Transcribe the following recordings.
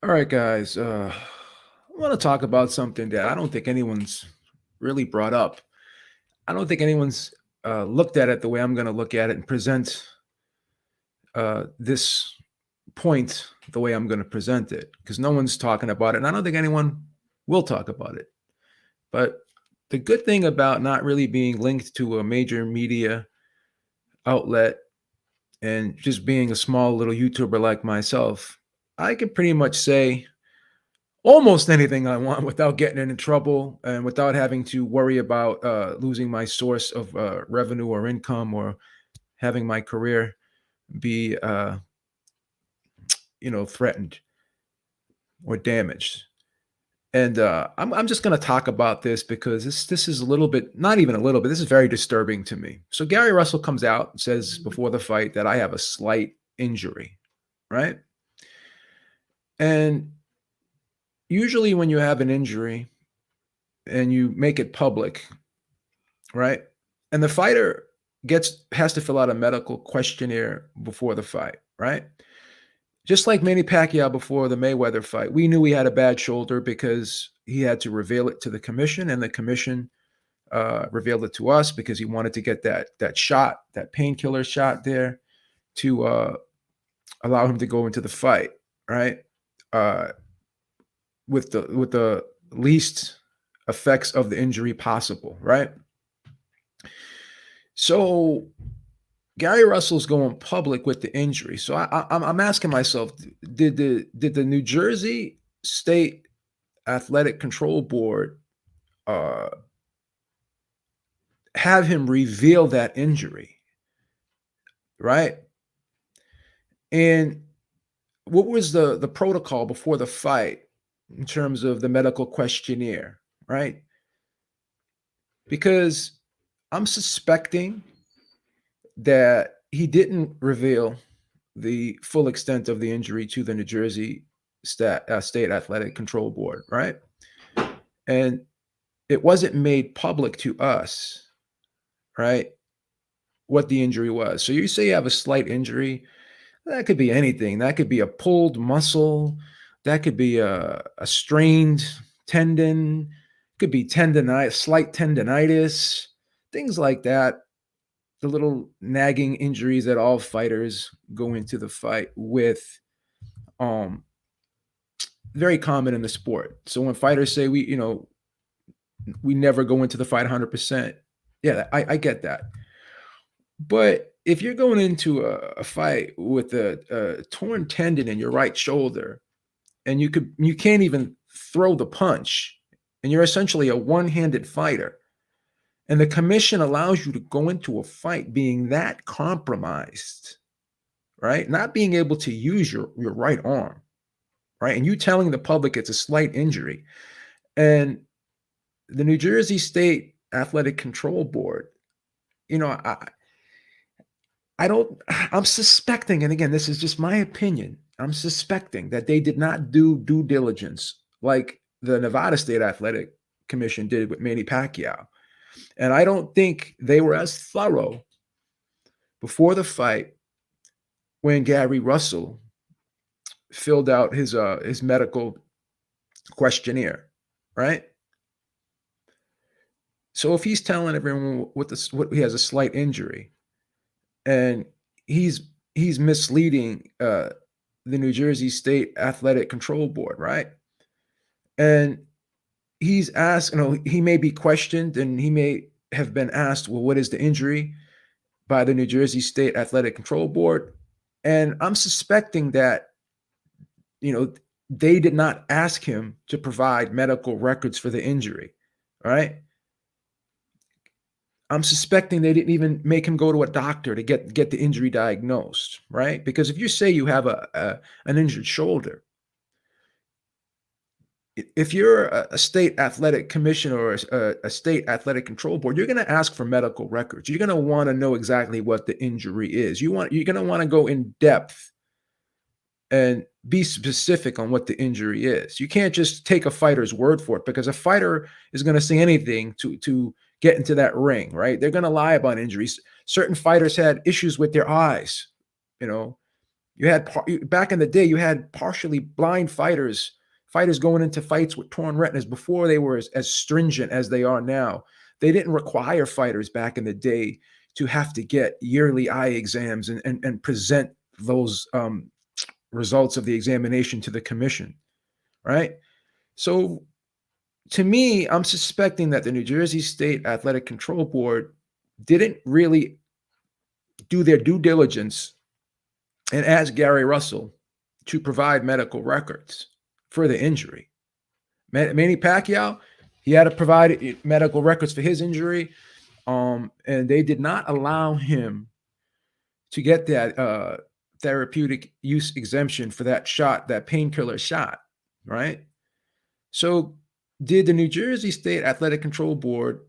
All right, guys. I want to talk about something that I don't think anyone's really brought up. I don't think anyone's looked at it the way I'm going to look at it and present this point the way I'm going to present it because no one's talking about it. And I don't think anyone will talk about it. But the good thing about not really being linked to a major media outlet and just being a small little YouTuber like myself, I can pretty much say almost anything I want without getting into trouble and without having to worry about losing my source of revenue or income or having my career be threatened or damaged. And I'm just going to talk about this because this is a little bit, not even a little bit, this is very disturbing to me. So Gary Russell comes out and says before the fight that I have a slight injury, right? And usually when you have an injury and you make it public, right? And the fighter has to fill out a medical questionnaire before the fight, right? Just like Manny Pacquiao before the Mayweather fight, we knew he had a bad shoulder because he had to reveal it to the commission, and the commission revealed it to us because he wanted to get that shot, that painkiller shot there, to allow him to go into the fight, right? Uh, with the least effects of the injury possible, right? So Gary Russell's going public with the injury. So I'm asking myself, did the New Jersey State Athletic Control Board uh, have him reveal that injury, right? And what was the protocol before the fight in terms of the medical questionnaire, right? Because I'm suspecting that he didn't reveal the full extent of the injury to the New Jersey State Athletic Control Board, right? And it wasn't made public to us, right? What the injury was. So you say you have a slight injury, that could be anything. That could be a pulled muscle, that could be a strained tendon, could be tendonitis, slight tendonitis, things like that. The little nagging injuries that all fighters go into the fight with, um, very common in the sport. So when fighters say we never go into the fight 100%, yeah, I get that. But if you're going into a fight with a torn tendon in your right shoulder, and you can't even throw the punch, and you're essentially a one-handed fighter, and the commission allows you to go into a fight being that compromised, right? Not being able to use your right arm, right? And you telling the public it's a slight injury. And the New Jersey State Athletic Control Board, you know, I don't, I'm suspecting, and again, this is just my opinion, I'm suspecting that they did not do due diligence like the Nevada State Athletic Commission did with Manny Pacquiao. And I don't think they were as thorough before the fight when Gary Russell filled out his medical questionnaire, right? So if he's telling everyone what he has a slight injury, and he's misleading the New Jersey State Athletic Control Board, right? And he's asked, he may be questioned, and he may have been asked, well, what is the injury by the New Jersey State Athletic Control Board? And I'm suspecting that, they did not ask him to provide medical records for the injury, right? I'm suspecting they didn't even make him go to a doctor to get the injury diagnosed, right? Because if you say you have an injured shoulder, if you're a state athletic commission or a state athletic control board, you're going to ask for medical records. You're going to want to know exactly what the injury is. You're going to want to go in depth and be specific on what the injury is. You can't just take a fighter's word for it, because a fighter is going to say anything to get into that ring, right? They're going to lie about injuries. Certain fighters had issues with their eyes, you know, You had back in the day, you had partially blind fighters going into fights with torn retinas before they were as stringent as they are now. They didn't require fighters back in the day to have to get yearly eye exams and present those results of the examination to the commission, right? So to me, I'm suspecting that the New Jersey State Athletic Control Board didn't really do their due diligence and ask Gary Russell to provide medical records for the injury. Manny Pacquiao, he had to provide medical records for his injury, and they did not allow him to get that therapeutic use exemption for that shot, that painkiller shot, right? So, did the New Jersey State Athletic Control Board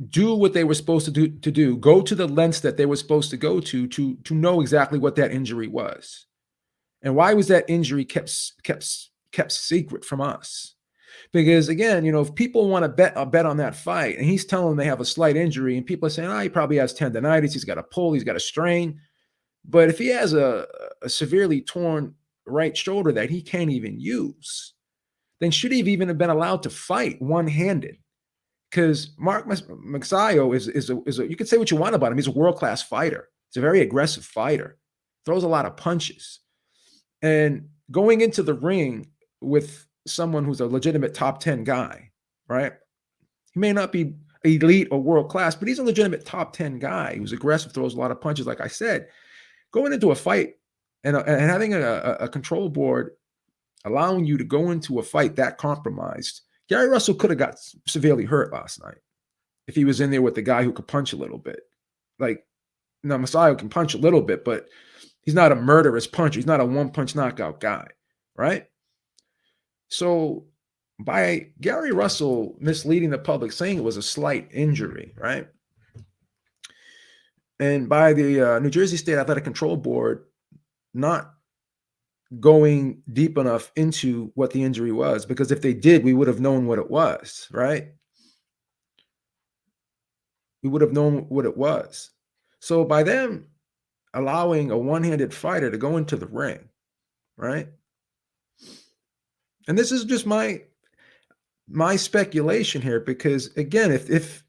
do what they were supposed to do, go to the lengths that they were supposed to go to know exactly what that injury was, and why was that injury kept secret from us? Because again, if people want to bet on that fight, and he's telling them they have a slight injury, and people are saying, "Oh, he probably has tendonitis, he's got a pull, he's got a strain," but if he has a severely torn right shoulder that he can't even use, then should he have even been allowed to fight one-handed? Because Mark Magsayo is a, you can say what you want about him. He's a world-class fighter. He's a very aggressive fighter, throws a lot of punches. And going into the ring with someone who's a legitimate top 10 guy, right? He may not be elite or world-class, but he's a legitimate top 10 guy who's aggressive, throws a lot of punches, like I said. Going into a fight and having a control board allowing you to go into a fight that compromised. Gary Russell could have got severely hurt last night if he was in there with the guy who could punch a little bit. Like, now Magsayo can punch a little bit, but he's not a murderous puncher. He's not a one-punch knockout guy, right? So by Gary Russell misleading the public, saying it was a slight injury, right? And by the New Jersey State Athletic Control Board not going deep enough into what the injury was, because if they did, we would have known what it was, right? We would have known what it was. So by them allowing a one-handed fighter to go into the ring, right? And this is just my speculation here, because again, if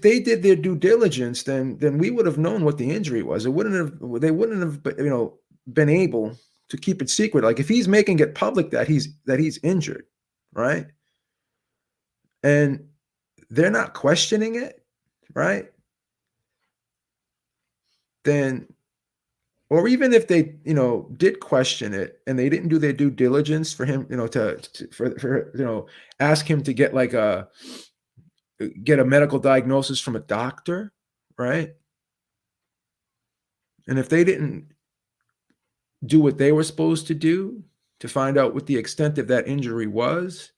they did their due diligence, then we would have known what the injury was. They wouldn't have been able to keep it secret. Like if he's making it public that he's injured, right? And they're not questioning it, right? Then, or even if they, did question it and they didn't do their due diligence for him, for ask him to get get a medical diagnosis from a doctor, right? And if they didn't do what they were supposed to do to find out what the extent of that injury was,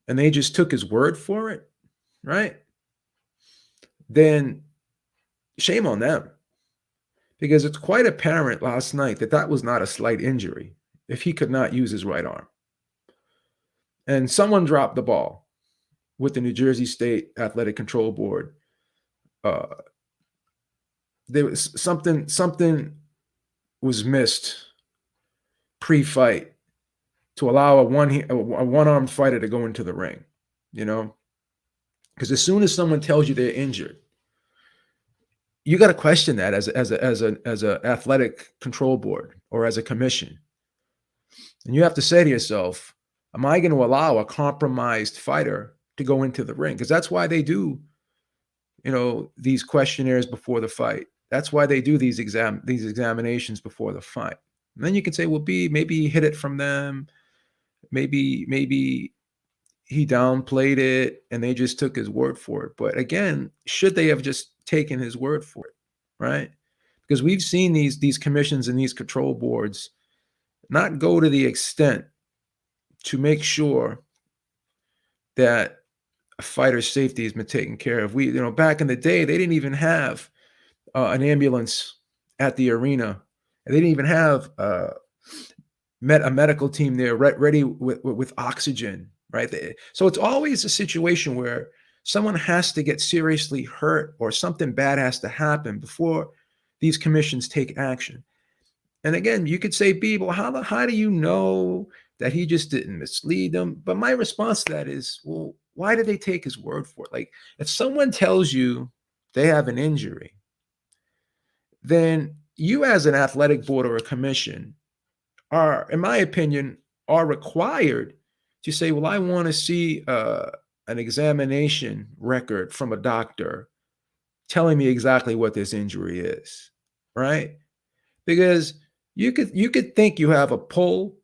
and they just took his word for it, right? Then shame on them. Because it's quite apparent last night that was not a slight injury if he could not use his right arm. And someone dropped the ball with the New Jersey State Athletic Control Board. There was something was missed pre-fight to allow a one-armed fighter to go into the ring, because as soon as someone tells you they're injured, you got to question that as a athletic control board or as a commission. And you have to say to yourself, am I going to allow a compromised fighter to go into the ring? Because that's why they do, these questionnaires before the fight. That's why they do these examinations before the fight. And then you can say, well, maybe he hid it from them. Maybe he downplayed it and they just took his word for it. But again, should they have just taken his word for it, right? Because we've seen these commissions and these control boards not go to the extent to make sure that a fighter's safety has been taken care of. Back in the day, they didn't even have an ambulance at the arena. They didn't even have a medical team there ready with oxygen, right? So it's always a situation where someone has to get seriously hurt or something bad has to happen before these commissions take action. And again, you could say, B, well, how do you know that he just didn't mislead them? But my response to that is, well, why did they take his word for it? Like, if someone tells you they have an injury, then you as an athletic board or a commission are, in my opinion, are required to say, well, I want to see an examination record from a doctor telling me exactly what this injury is, right? Because you could think you have a pull,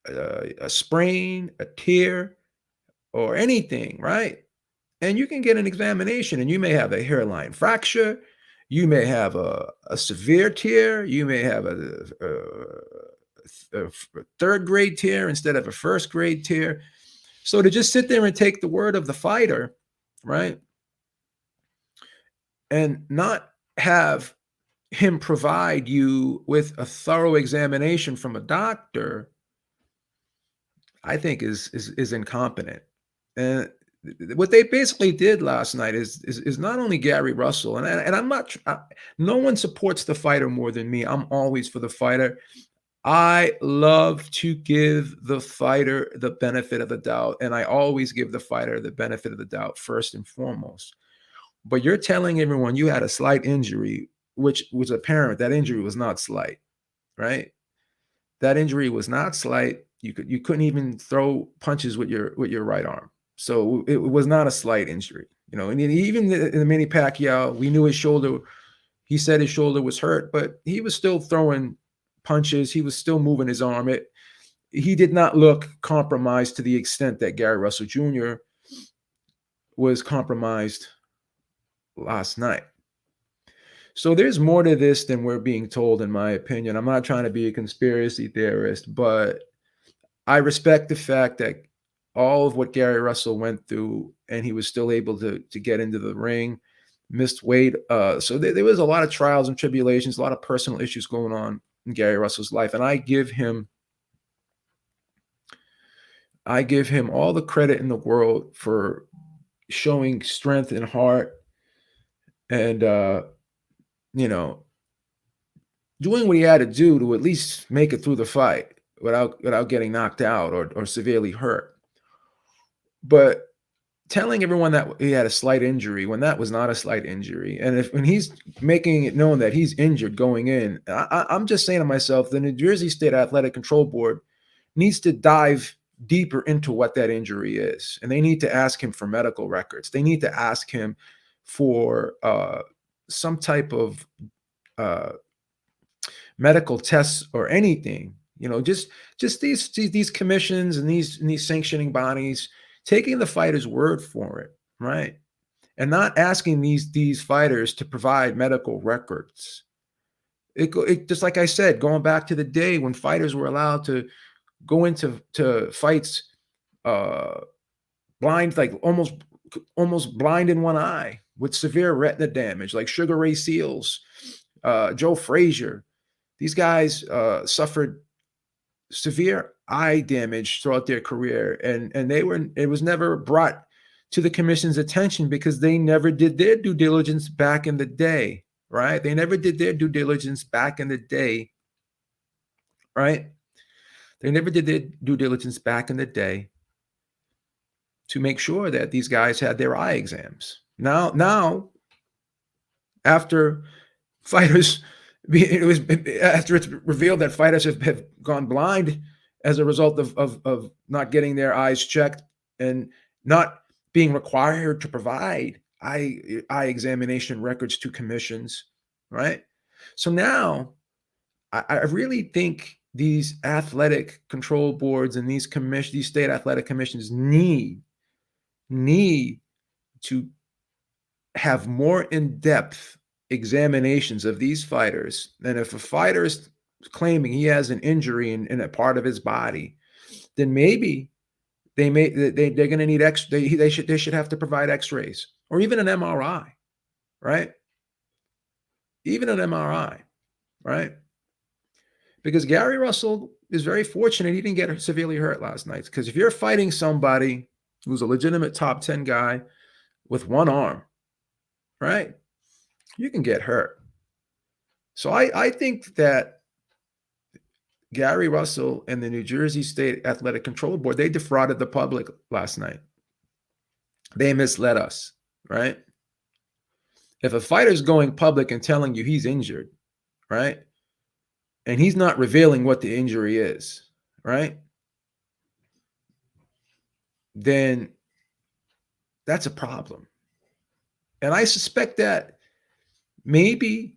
a sprain, a tear, or anything, right? And you can get an examination, and you may have a hairline fracture, you may have a severe tear, you may have a third grade tear instead of a first grade tear. So to just sit there and take the word of the fighter, right, and not have him provide you with a thorough examination from a doctor, I think is incompetent. And what they basically did last night is not only Gary Russell, and I'm not, no one supports the fighter more than me. I'm always for the fighter. I love to give the fighter the benefit of the doubt, and I always give the fighter the benefit of the doubt first and foremost. But you're telling everyone you had a slight injury, which was apparent. That injury was not slight, right? That injury was not slight. You couldn't even throw punches with your right arm. So it was not a slight injury, And even in the Manny Pacquiao, we knew his shoulder. He said his shoulder was hurt, but he was still throwing punches. He was still moving his arm. He did not look compromised to the extent that Gary Russell Jr. was compromised last night. So there's more to this than we're being told, in my opinion. I'm not trying to be a conspiracy theorist, but I respect the fact that all of what Gary Russell went through, and he was still able to get into the ring, missed weight. So there was a lot of trials and tribulations, a lot of personal issues going on in Gary Russell's life, and I give him all the credit in the world for showing strength and heart, and doing what he had to do to at least make it through the fight without getting knocked out or severely hurt. But telling everyone that he had a slight injury when that was not a slight injury, and when he's making it known that he's injured going in, I'm just saying to myself, the New Jersey State Athletic Control Board needs to dive deeper into what that injury is, and they need to ask him for medical records. They need to ask him for some type of medical tests or anything. Just these commissions and these sanctioning bodies taking the fighter's word for it, right? And not asking these fighters to provide medical records. It just like I said, going back to the day when fighters were allowed to go into fights blind, like almost blind in one eye with severe retina damage, like Sugar Ray Seals, Joe Frazier. These guys suffered severe eye damage throughout their career, and it was never brought to the commission's attention because they never did their due diligence back in the day, right? They never did their due diligence back in the day, right? They never did their due diligence back in the day to make sure that these guys had their eye exams. Now, after fighters, after it's revealed that fighters have gone blind as a result of not getting their eyes checked and not being required to provide eye examination records to commissions, right? So now I really think these athletic control boards and these state athletic commissions need to have more in-depth examinations of these fighters. And if a fighter is claiming he has an injury in a part of his body, then maybe they're going to need they should have to provide x-rays or even an MRI, right? Even an MRI, right? Because Gary Russell is very fortunate he didn't get severely hurt last night. Because if you're fighting somebody who's a legitimate top 10 guy with one arm, right, you can get hurt. So I think that Gary Russell and the New Jersey State Athletic Control Board, they defrauded the public last night. They misled us, right? If a fighter's going public and telling you he's injured, right? And he's not revealing what the injury is, right? Then that's a problem. And I suspect that maybe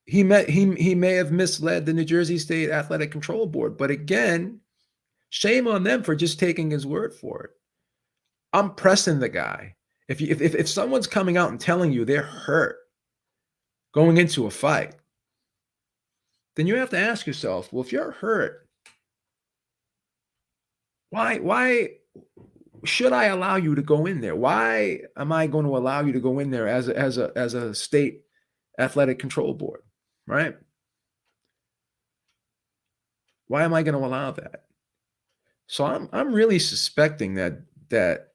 he may have misled the New Jersey State Athletic Control Board. But again, shame on them for just taking his word for it. I'm pressing the guy. If someone's coming out and telling you they're hurt going into a fight, then you have to ask yourself, well, if you're hurt, why should I allow you to go in there? Why am I going to allow you to go in there as a state athletic control board, right? Why am I going to allow that? So I'm really suspecting that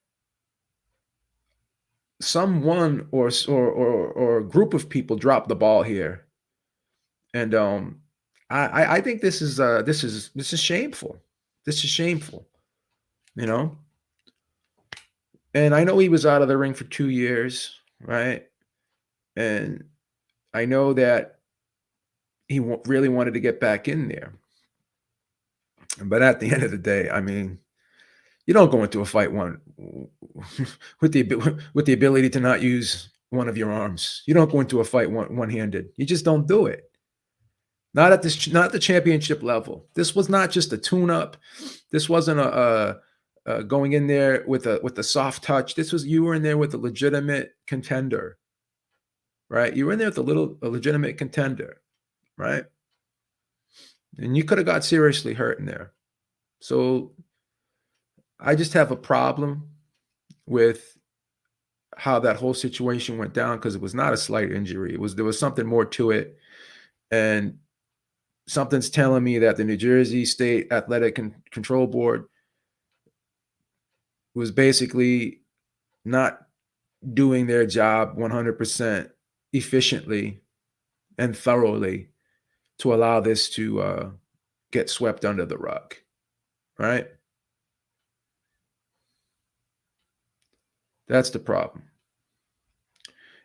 someone or a group of people dropped the ball here, and I think this is shameful. This is shameful, you know. And I know he was out of the ring for 2 years, right? And I know that he really wanted to get back in there. But at the end of the day, I mean, you don't go into a fight with the ability to not use one of your arms. You don't go into a fight one-handed. You just don't do it. Not at the championship level. This was not just a tune-up. This wasn't a going in there with a soft touch. You were in there with a legitimate contender, right? You were in there with a legitimate contender, right? And you could have got seriously hurt in there. So I just have a problem with how that whole situation went down, because it was not a slight injury. There was something more to it. And something's telling me that the New Jersey State Athletic Control Board was basically not doing their job 100% efficiently and thoroughly to allow this to get swept under the rug, right? That's the problem.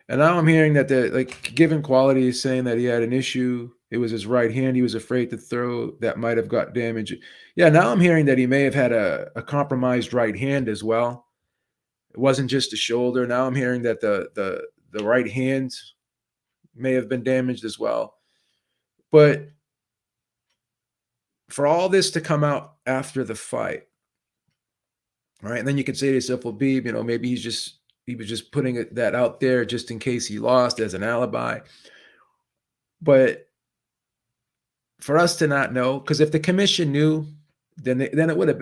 And now I'm hearing that Given Quality is saying that he had an issue. It was his right hand he was afraid to throw that might have got damaged. Yeah, now I'm hearing that he may have had a compromised right hand as well. It wasn't just the shoulder. Now I'm hearing that the right hand may have been damaged as well. But for all this to come out after the fight, right? And then you could say to yourself, well, Beeb, maybe he was just putting that out there just in case he lost as an alibi. But for us to not know, because if the commission knew, then it would have.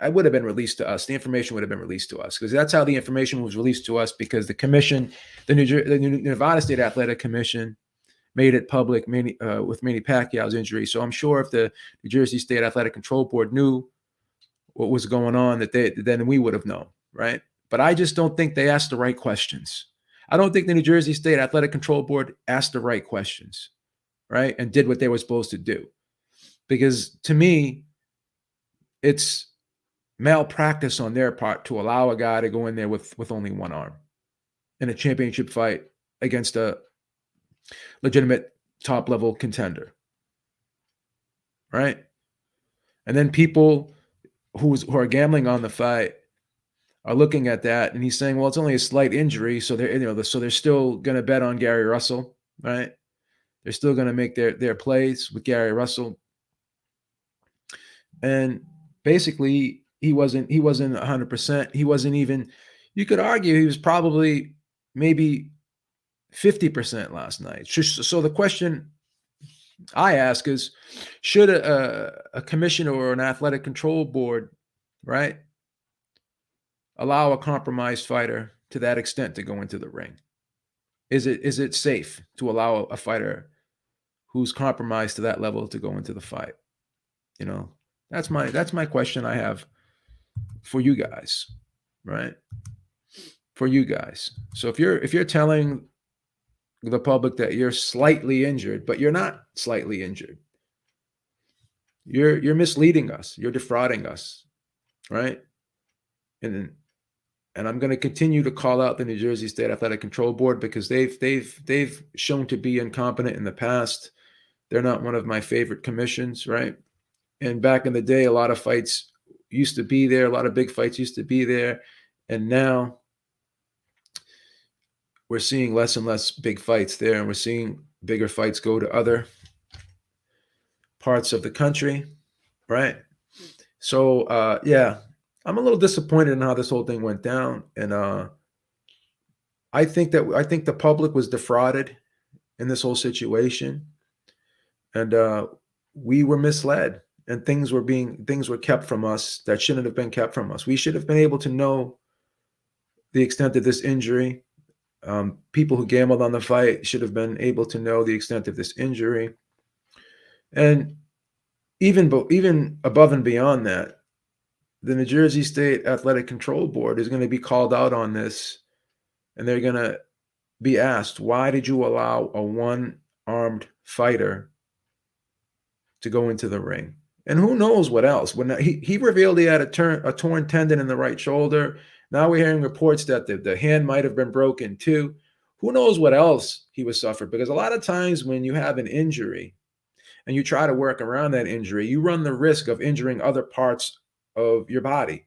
I would have been released to us. The information would have been released to us, because that's how the information was released to us. Because the commission, the Nevada State Athletic Commission, made it public with Manny Pacquiao's injury. So I'm sure if the New Jersey State Athletic Control Board knew what was going on, then we would have known, right? But I just don't think they asked the right questions. I don't think the New Jersey State Athletic Control Board asked the right questions, right? And did what they were supposed to do. Because to me, it's malpractice on their part to allow a guy to go in there with only one arm in a championship fight against a legitimate top-level contender, right? And then people who are gambling on the fight are looking at that, and he's saying, well, it's only a slight injury, so they're still going to bet on Gary Russell, right? They're still going to make their plays with Gary Russell. And basically, he wasn't 100%. He wasn't even, you could argue he was probably maybe 50% last night. So the question I ask is, should a commissioner or an athletic control board, right, allow a compromised fighter to that extent to go into the ring? Is it safe to allow a fighter who's compromised to that level to go into the fight? That's my question I have for you guys, right? For you guys. So if you're telling the public that you're slightly injured, but you're not slightly injured. You're misleading us. You're defrauding us, right? And and I'm going to continue to call out the New Jersey State Athletic Control Board because they've shown to be incompetent in the past. They're not one of my favorite commissions, right? And back in the day, a lot of fights used to be there. A lot of big fights used to be there, and now we're seeing less and less big fights there, and we're seeing bigger fights go to other parts of the country, right? So yeah, I'm a little disappointed in how this whole thing went down, and I think the public was defrauded in this whole situation, and we were misled, and things were kept from us that shouldn't have been kept from us. We should have been able to know the extent of this injury. People who gambled on the fight should have been able to know the extent of this injury, and even above and beyond that, the New Jersey State Athletic Control Board is going to be called out on this, and they're going to be asked, why did you allow a one-armed fighter to go into the ring? And who knows what else? When he revealed he had a torn tendon in the right shoulder. Now we're hearing reports that the hand might have been broken too. Who knows what else he was suffered? Because a lot of times when you have an injury and you try to work around that injury, you run the risk of injuring other parts of your body.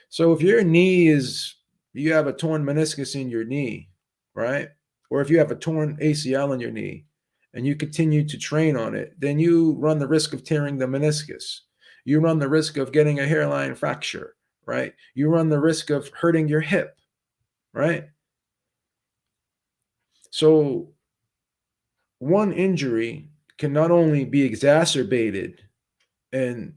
So if your knee is, you have a torn meniscus in your knee, right? Or if you have a torn ACL in your knee and you continue to train on it, then you run the risk of tearing the meniscus. You run the risk of getting a hairline fracture, right? You run the risk of hurting your hip, right? So one injury can not only be exacerbated and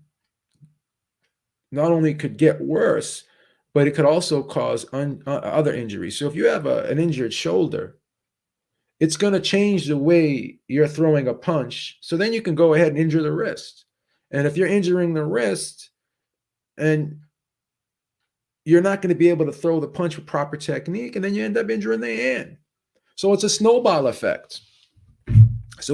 not only could get worse, but it could also cause other injuries. So if you have an injured shoulder, it's going to change the way you're throwing a punch. So then you can go ahead and injure the wrist. And if you're injuring the wrist and you're not going to be able to throw the punch with proper technique, and then you end up injuring the hand. So it's a snowball effect. It's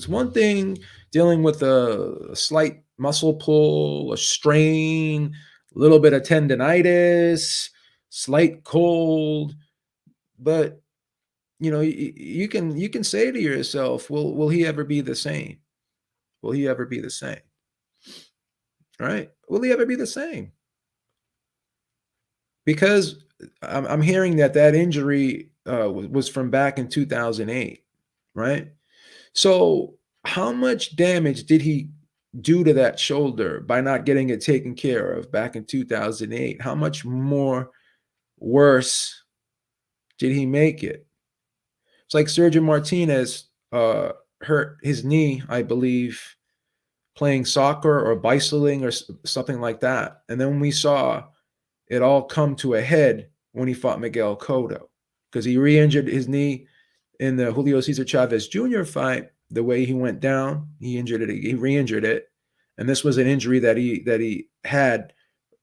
one thing dealing with a slight muscle pull, a strain, a little bit of tendonitis, slight cold, but you can say to yourself, will he ever be the same? Will he ever be the same? Right? Will he ever be the same? Because I'm hearing that injury was from back in 2008, right? So how much damage did he do to that shoulder by not getting it taken care of back in 2008? How much more worse did he make it? It's like Sergio Martinez hurt his knee, I believe, playing soccer or bicycling or something like that. And then we saw it all come to a head when he fought Miguel Cotto because he re-injured his knee in the Julio Cesar Chavez Jr. fight. The way he went down, he injured it. He re-injured it, and this was an injury that he had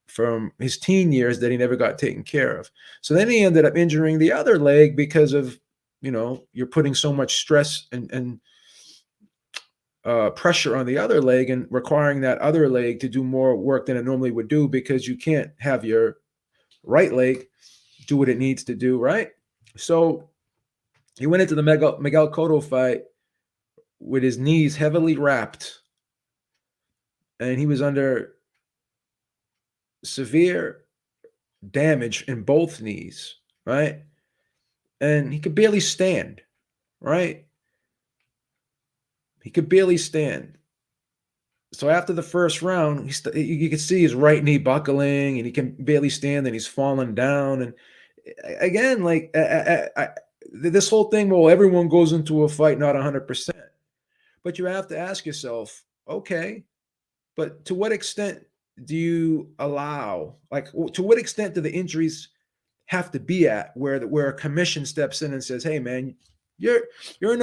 from his teen years that he never got taken care of. So then he ended up injuring the other leg because of you're putting so much stress and pressure on the other leg and requiring that other leg to do more work than it normally would do because you can't have your right leg do what it needs to do, right? So he went into the Miguel Cotto fight with his knees heavily wrapped, and he was under severe damage in both knees, right? And he could barely stand, right? He could barely stand. So after the first round, you could see his right knee buckling, and he can barely stand, and he's falling down. And again, like this whole thing, well, everyone goes into a fight not 100%, but you have to ask yourself, okay, but to what extent do you allow, like, to what extent do the injuries have to be at where a commission steps in and says, hey man, you're in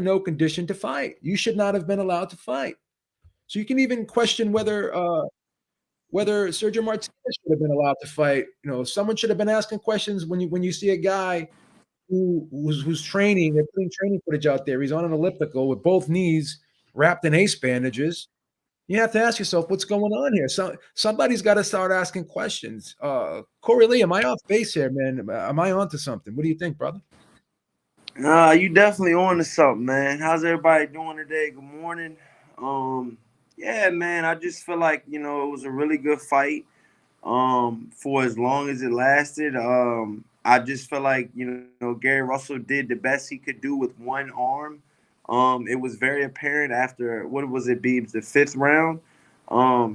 no condition to fight. You should not have been allowed to fight. So you can even question whether Sergio Martinez should have been allowed to fight. Someone should have been asking questions when you see a guy who's training. They're putting training footage out there. He's on an elliptical with both knees wrapped in ace bandages. You have to ask yourself, what's going on here? Somebody's got to start asking questions. Corey Lee, am I off base here, man? Am I onto something? What do you think, brother? You definitely on to something, man. How's everybody doing today? Good morning. Yeah, man. I just feel like it was a really good fight. For as long as it lasted. I just feel like Gary Russell did the best he could do with one arm. It was very apparent after what was it, Beebs, the fifth round.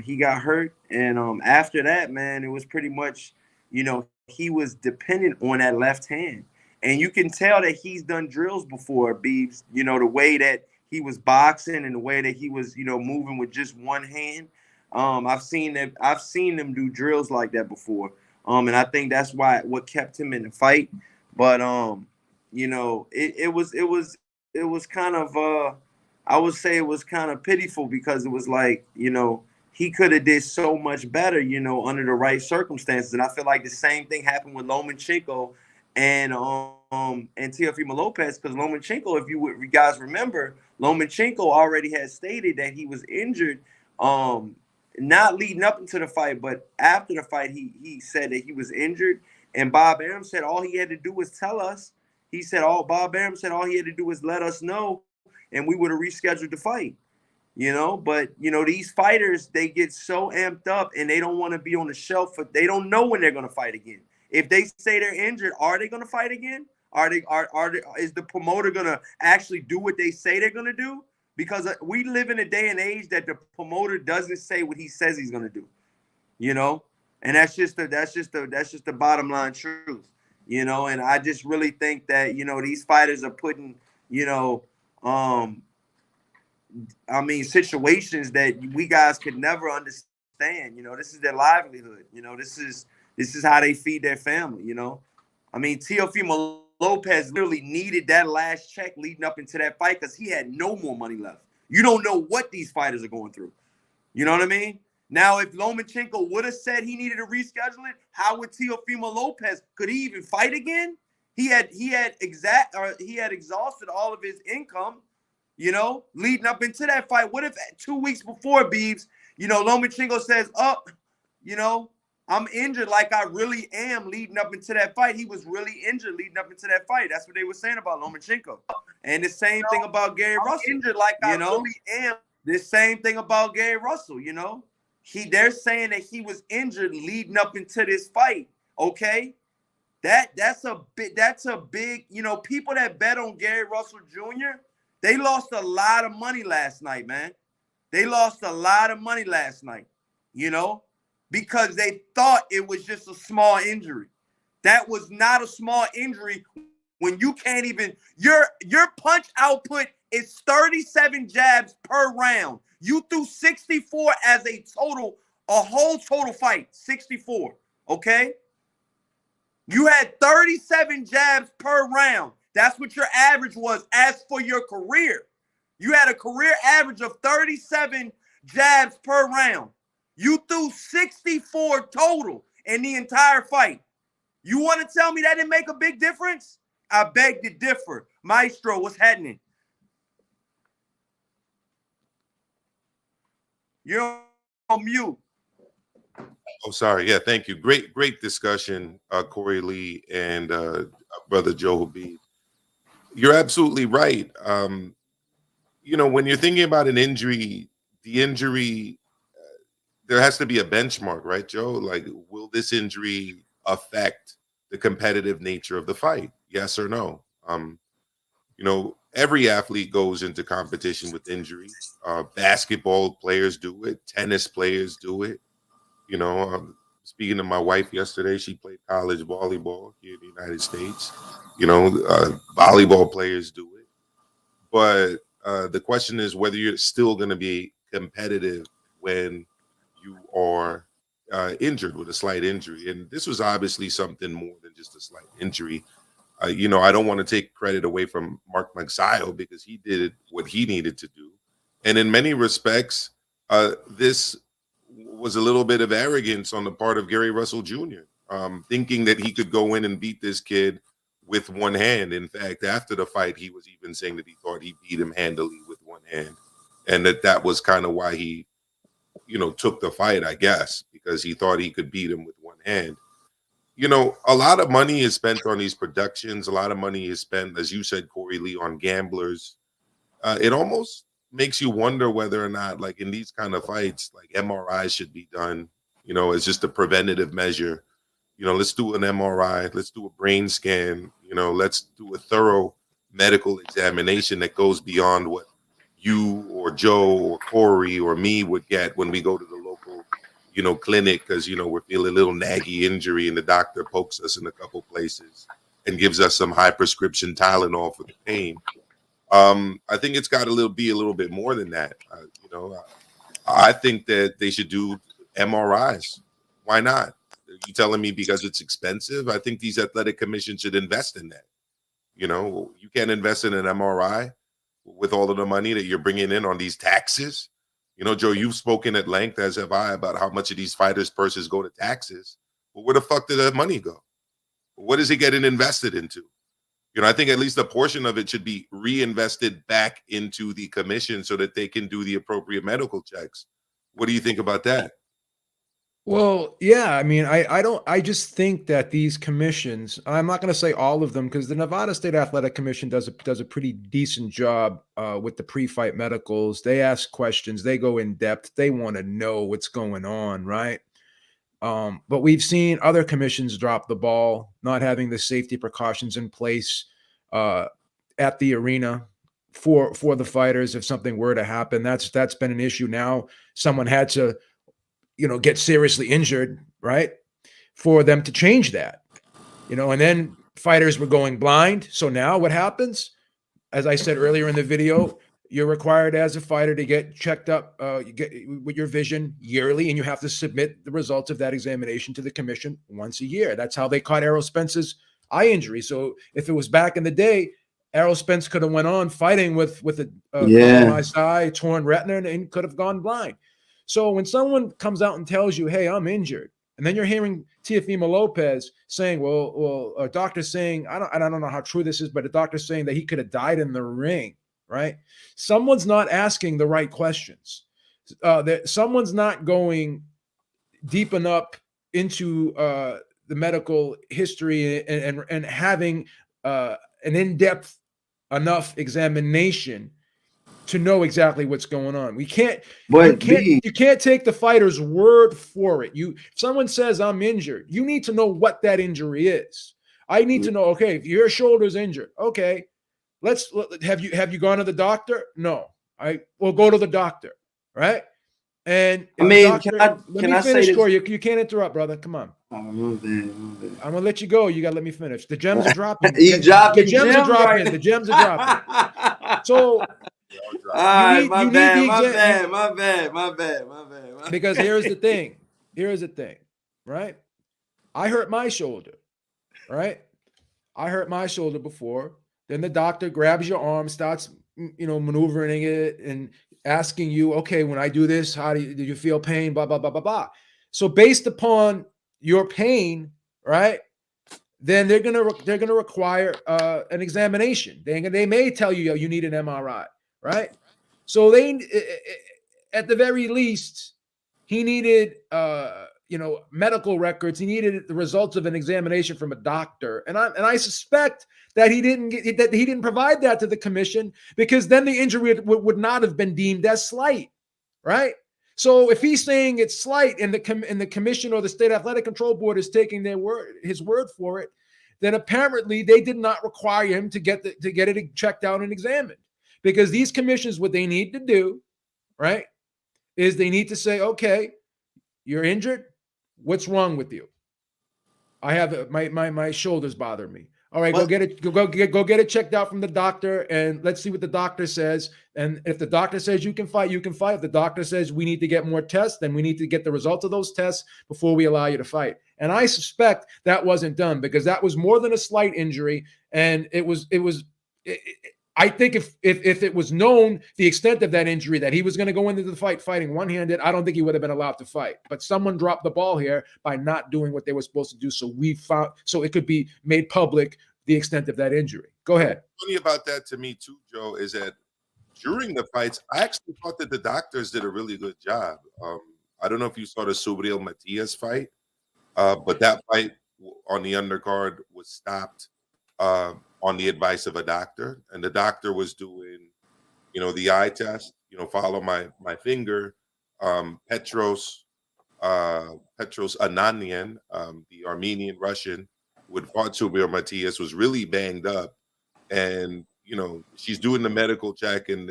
He got hurt, and after that, man, it was pretty much he was dependent on that left hand. And you can tell that he's done drills before, Beebs. The way that he was boxing and the way that he was, moving with just one hand. I've seen them do drills like that before. And I think that's why what kept him in the fight. But it was kind of I would say it was kind of pitiful because it was like, he could have did so much better, under the right circumstances. And I feel like the same thing happened with Lomachenko and Teofimo Lopez, because Lomachenko, if you guys remember, Lomachenko already had stated that he was injured, not leading up into the fight, but after the fight, he said that he was injured. And Bob Arum said all he had to do was tell us. He said Bob Arum said all he had to do was let us know, and we would have rescheduled the fight. But these fighters, they get so amped up and they don't want to be on the shelf. They don't know when they're going to fight again. If they say they're injured, are they going to fight again? Is the promoter going to actually do what they say they're going to do? Because we live in a day and age that the promoter doesn't say what he says he's going to do. And that's just the bottom line truth. And I just really think that these fighters are putting um situations that we guys could never understand. This is their livelihood. This is how they feed their family. Teofimo Lopez literally needed that last check leading up into that fight because he had no more money left. You don't know what these fighters are going through. You know what I mean? Now, if Lomachenko would have said he needed to reschedule it, how would Teofimo Lopez, could he even fight again? He had exhausted all of his income, leading up into that fight. What if 2 weeks before, Beebs, Lomachenko says, I'm injured like I really am leading up into that fight. He was really injured leading up into that fight. That's what they were saying about Lomachenko. And the same thing about Gary Russell. Injured like I really am. The same thing about Gary Russell, they're saying that he was injured leading up into this fight. Okay. That's a big, people that bet on Gary Russell Jr., they lost a lot of money last night, man. They lost a lot of money last night, because they thought it was just a small injury. That was not a small injury when you can't even your punch output is 37 jabs per round. You threw 64 as a whole total fight, 64, okay? You had 37 jabs per round. That's what your average was as for your career. You had a career average of 37 jabs per round. You threw 64 total in the entire fight. You want to tell me that didn't make a big difference? I beg to differ. Maestro, what's happening? You're on mute. Oh, sorry. Yeah, thank you. Great discussion, Corey Lee and Brother Joe Habib. You're absolutely right. When you're thinking about an injury, the injury, there has to be a benchmark, right, Joe? Like, will this injury affect the competitive nature of the fight? Yes or no? Every athlete goes into competition with injury. Basketball players do it. Tennis players do it. Speaking to my wife yesterday, she played college volleyball here in the United States. Volleyball players do it. But the question is whether you're still going to be competitive when you are injured with a slight injury. And this was obviously something more than just a slight injury. I don't want to take credit away from Mark Magsayo because he did what he needed to do. And in many respects, this was a little bit of arrogance on the part of Gary Russell Jr., thinking that he could go in and beat this kid with one hand. In fact, after the fight, he was even saying that he thought he beat him handily with one hand, and that was kind of why he, took the fight, I guess, because he thought he could beat him with one hand. A lot of money is spent on these productions. A lot of money is spent, as you said, Corey Lee, on gamblers. It almost makes you wonder whether or not, like in these kind of fights, like MRIs should be done, as just a preventative measure. Let's do an MRI, let's do a brain scan, let's do a thorough medical examination that goes beyond what you or Joe or Corey or me would get when we go to the local, clinic, because, we're feeling a little naggy injury and the doctor pokes us in a couple places and gives us some high prescription Tylenol for the pain. I think it's got to be a little bit more than that. I think that they should do MRIs. Why not? Are you telling me because it's expensive? I think these athletic commissions should invest in that. You can't invest in an MRI with all of the money that you're bringing in on these taxes. Joe, you've spoken at length, as have I, about how much of these fighters' purses go to taxes. Well, where the fuck did that money go? What is it getting invested into? I think at least a portion of it should be reinvested back into the commission so that they can do the appropriate medical checks. What do you think about that? Well, yeah, I mean, I just think that these commissions, I'm not going to say all of them, because the Nevada State Athletic Commission does a pretty decent job with the pre-fight medicals. They ask questions, they go in depth, they want to know what's going on, right? But we've seen other commissions drop the ball, not having the safety precautions in place at the arena for the fighters if something were to happen. That's been an issue. Now someone had to get seriously injured, right, for them to change that, and then fighters were going blind. So now what happens? As I said earlier in the video, you're required as a fighter to get checked up with your vision yearly, and you have to submit the results of that examination to the commission once a year. That's how they caught Errol Spence's eye injury. So if it was back in the day, Errol Spence could have went on fighting with a compromised eye, torn retina, and could have gone blind. So when someone comes out and tells you, hey, I'm injured, and then you're hearing Teofimo Lopez saying, well, a doctor saying, I don't know how true this is, but a doctor saying that he could have died in the ring, right? Someone's not asking the right questions. Someone's not going deep enough into the medical history and having an in-depth enough examination to know exactly what's going on. You can't take the fighter's word for it. If someone says I'm injured, you need to know what that injury is. I need to know, okay, if your shoulder's injured, okay, have you gone to the doctor? No. We'll go to the doctor, right? And I mean, doctor, can I finish, say Corey. You can't interrupt, brother. Come on. Oh, my bad. I'm gonna let you go. You gotta let me finish. The gems are dropping. The gems are dropping. right. The gems are dropping. So all right, my bad. Because here's the thing, right? I hurt my shoulder, right? I hurt my shoulder before. Then the doctor grabs your arm, starts, maneuvering it and asking you, okay, when I do this, do you feel pain? Blah, blah, blah, blah, blah. So based upon your pain, right, then they're gonna require an examination. They may tell you you need an MRI, right? So at the very least, he needed medical records. He needed the results of an examination from a doctor, and I suspect that he didn't provide that to the commission, because then the injury would not have been deemed as slight, right? So if he's saying it's slight and the commission or the state athletic control board is taking his word for it, then apparently they did not require him to get it checked out and examined. Because these commissions, what they need to do, right, is they need to say, okay, you're injured. What's wrong with you? I have my shoulders bother me. All right, go get it checked out from the doctor, and let's see what the doctor says. And if the doctor says you can fight, you can fight. If the doctor says we need to get more tests, then we need to get the results of those tests before we allow you to fight. And I suspect that wasn't done, because that was more than a slight injury, and I think if it was known the extent of that injury, that he was going to go into the fight fighting one-handed, I don't think he would have been allowed to fight. But someone dropped the ball here by not doing what they were supposed to do. So it could be made public the extent of that injury. Go ahead. Funny about that to me too, Joe, is that during the fights, I actually thought that the doctors did a really good job. I don't know if you saw the Subriel Matias fight, but that fight on the undercard was stopped on the advice of a doctor, and the doctor was doing, the eye test. Follow my finger. Petros Ananian, the Armenian Russian who had fought Subriel Matias, was really banged up, and she's doing the medical check, and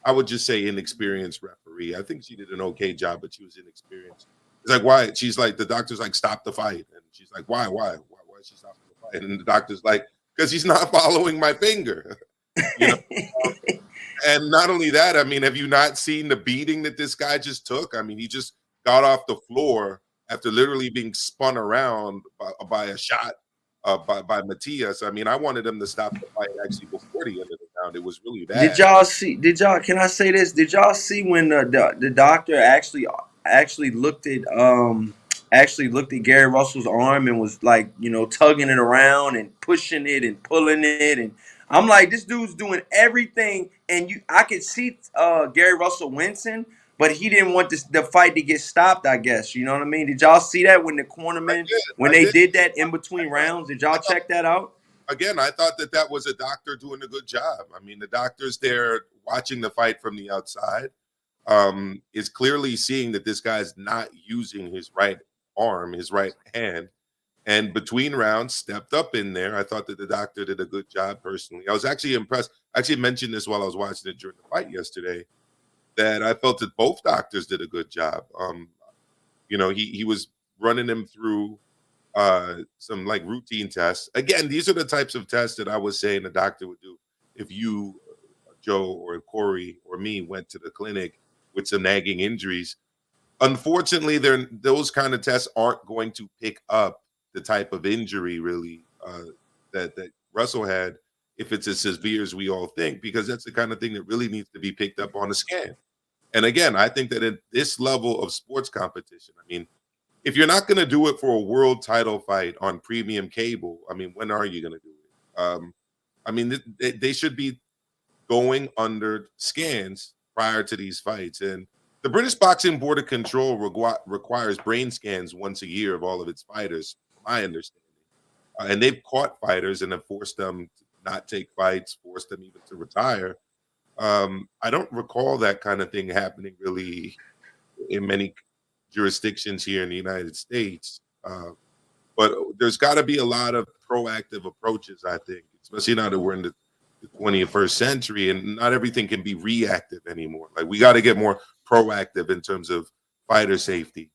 I would just say inexperienced referee. I think she did an okay job, but she was inexperienced. It's like, why? She's like, the doctor's like, stop the fight, and she's like, why is she stopping the fight? And the doctor's like, because he's not following my finger. And not only that, I mean, have you not seen the beating that this guy just took? I mean, he just got off the floor after literally being spun around by a shot by Matias. I mean, I wanted him to stop the fight actually before the end of the round. It was really bad. Can I say this? Did y'all see when the doctor actually looked at Gary Russell's arm and was like, tugging it around and pushing it and pulling it, and I'm like, this dude's doing everything, and I could see Gary Russell wincing, but he didn't want the fight to get stopped, I guess. You know what I mean? Did y'all see that when the cornermen, they did that in between rounds? Did y'all check that out? Again, I thought that was a doctor doing a good job. I mean, the doctor's there watching the fight from the outside, is clearly seeing that this guy's not using his right arm, his right hand, and between rounds stepped up in there. I thought that the doctor did a good job personally. I was actually impressed. I actually mentioned this while I was watching it during the fight yesterday, that I felt that both doctors did a good job. He was running him through some like routine tests. Again, these are the types of tests that I was saying the doctor would do if you, Joe or Corey or me, went to the clinic with some nagging injuries. Unfortunately, those kind of tests aren't going to pick up the type of injury really that Russell had, if it's as severe as we all think, because that's the kind of thing that really needs to be picked up on a scan. And again, I think that at this level of sports competition, I mean, if you're not going to do it for a world title fight on premium cable, I mean, when are you going to do it? I mean, they should be going under scans prior to these fights. And the British Boxing Board of Control requires brain scans once a year of all of its fighters, from my understanding. And they've caught fighters and have forced them to not take fights, forced them even to retire. I don't recall that kind of thing happening really in many jurisdictions here in the United States. But there's got to be a lot of proactive approaches, I think, especially now that we're in the 21st century and not everything can be reactive anymore. Like, we got to get more proactive in terms of fighter safety.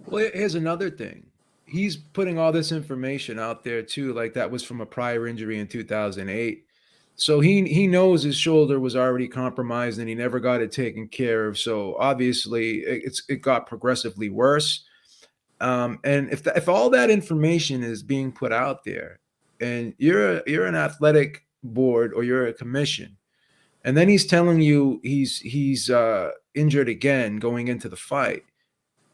Well, here's another thing. He's putting all this information out there too, like that was from a prior injury in 2008. So he knows his shoulder was already compromised and he never got it taken care of. So obviously it got progressively worse. And if all that information is being put out there, and you're an athletic board or you're a commission, and then he's telling you he's injured again going into the fight,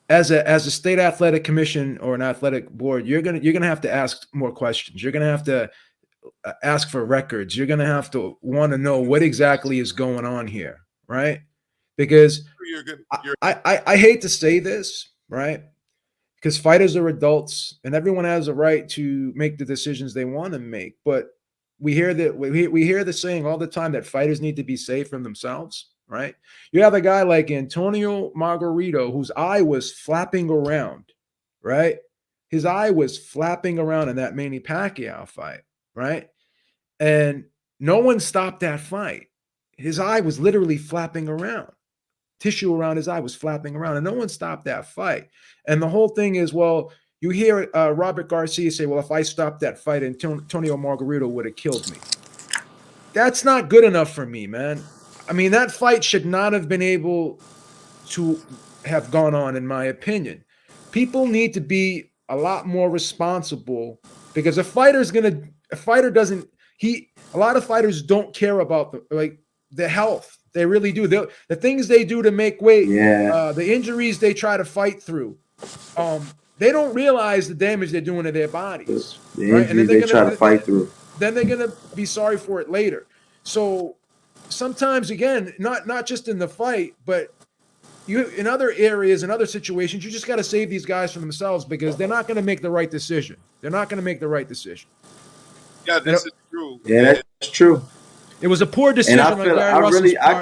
as a state athletic commission or an athletic board, you're gonna have to ask more questions. You're gonna have to ask for records. You're gonna have to want to know what exactly is going on here, right? Because I hate to say this, right? Because fighters are adults and everyone has a right to make the decisions they want to make. But we hear the saying all the time that fighters need to be safe from themselves, right? You have a guy like Antonio Margarito, whose eye was flapping around, right? His eye was flapping around in that Manny Pacquiao fight, right? And no one stopped that fight. His eye was literally flapping around. Tissue around his eye was flapping around, and no one stopped that fight. And the whole thing is, well, you hear Robert Garcia say, well, if I stopped that fight, Antonio Margarito would have killed me. That's not good enough for me, man. I mean, that fight should not have been able to have gone on, in my opinion. People need to be a lot more responsible, because a lot of fighters don't care about the health. They really do. The things they do to make weight, the injuries they try to fight through, they don't realize the damage they're doing to their bodies. The injuries they try to fight through. then they're gonna be sorry for it later. So sometimes, again, not just in the fight, but you in other areas, in other situations, you just got to save these guys from themselves because they're not going to make the right decision. They're not going to make the right decision. Yeah, And this is true. Yeah, that's true. it was a poor And decision I on feel, Gary I Russell's really, part.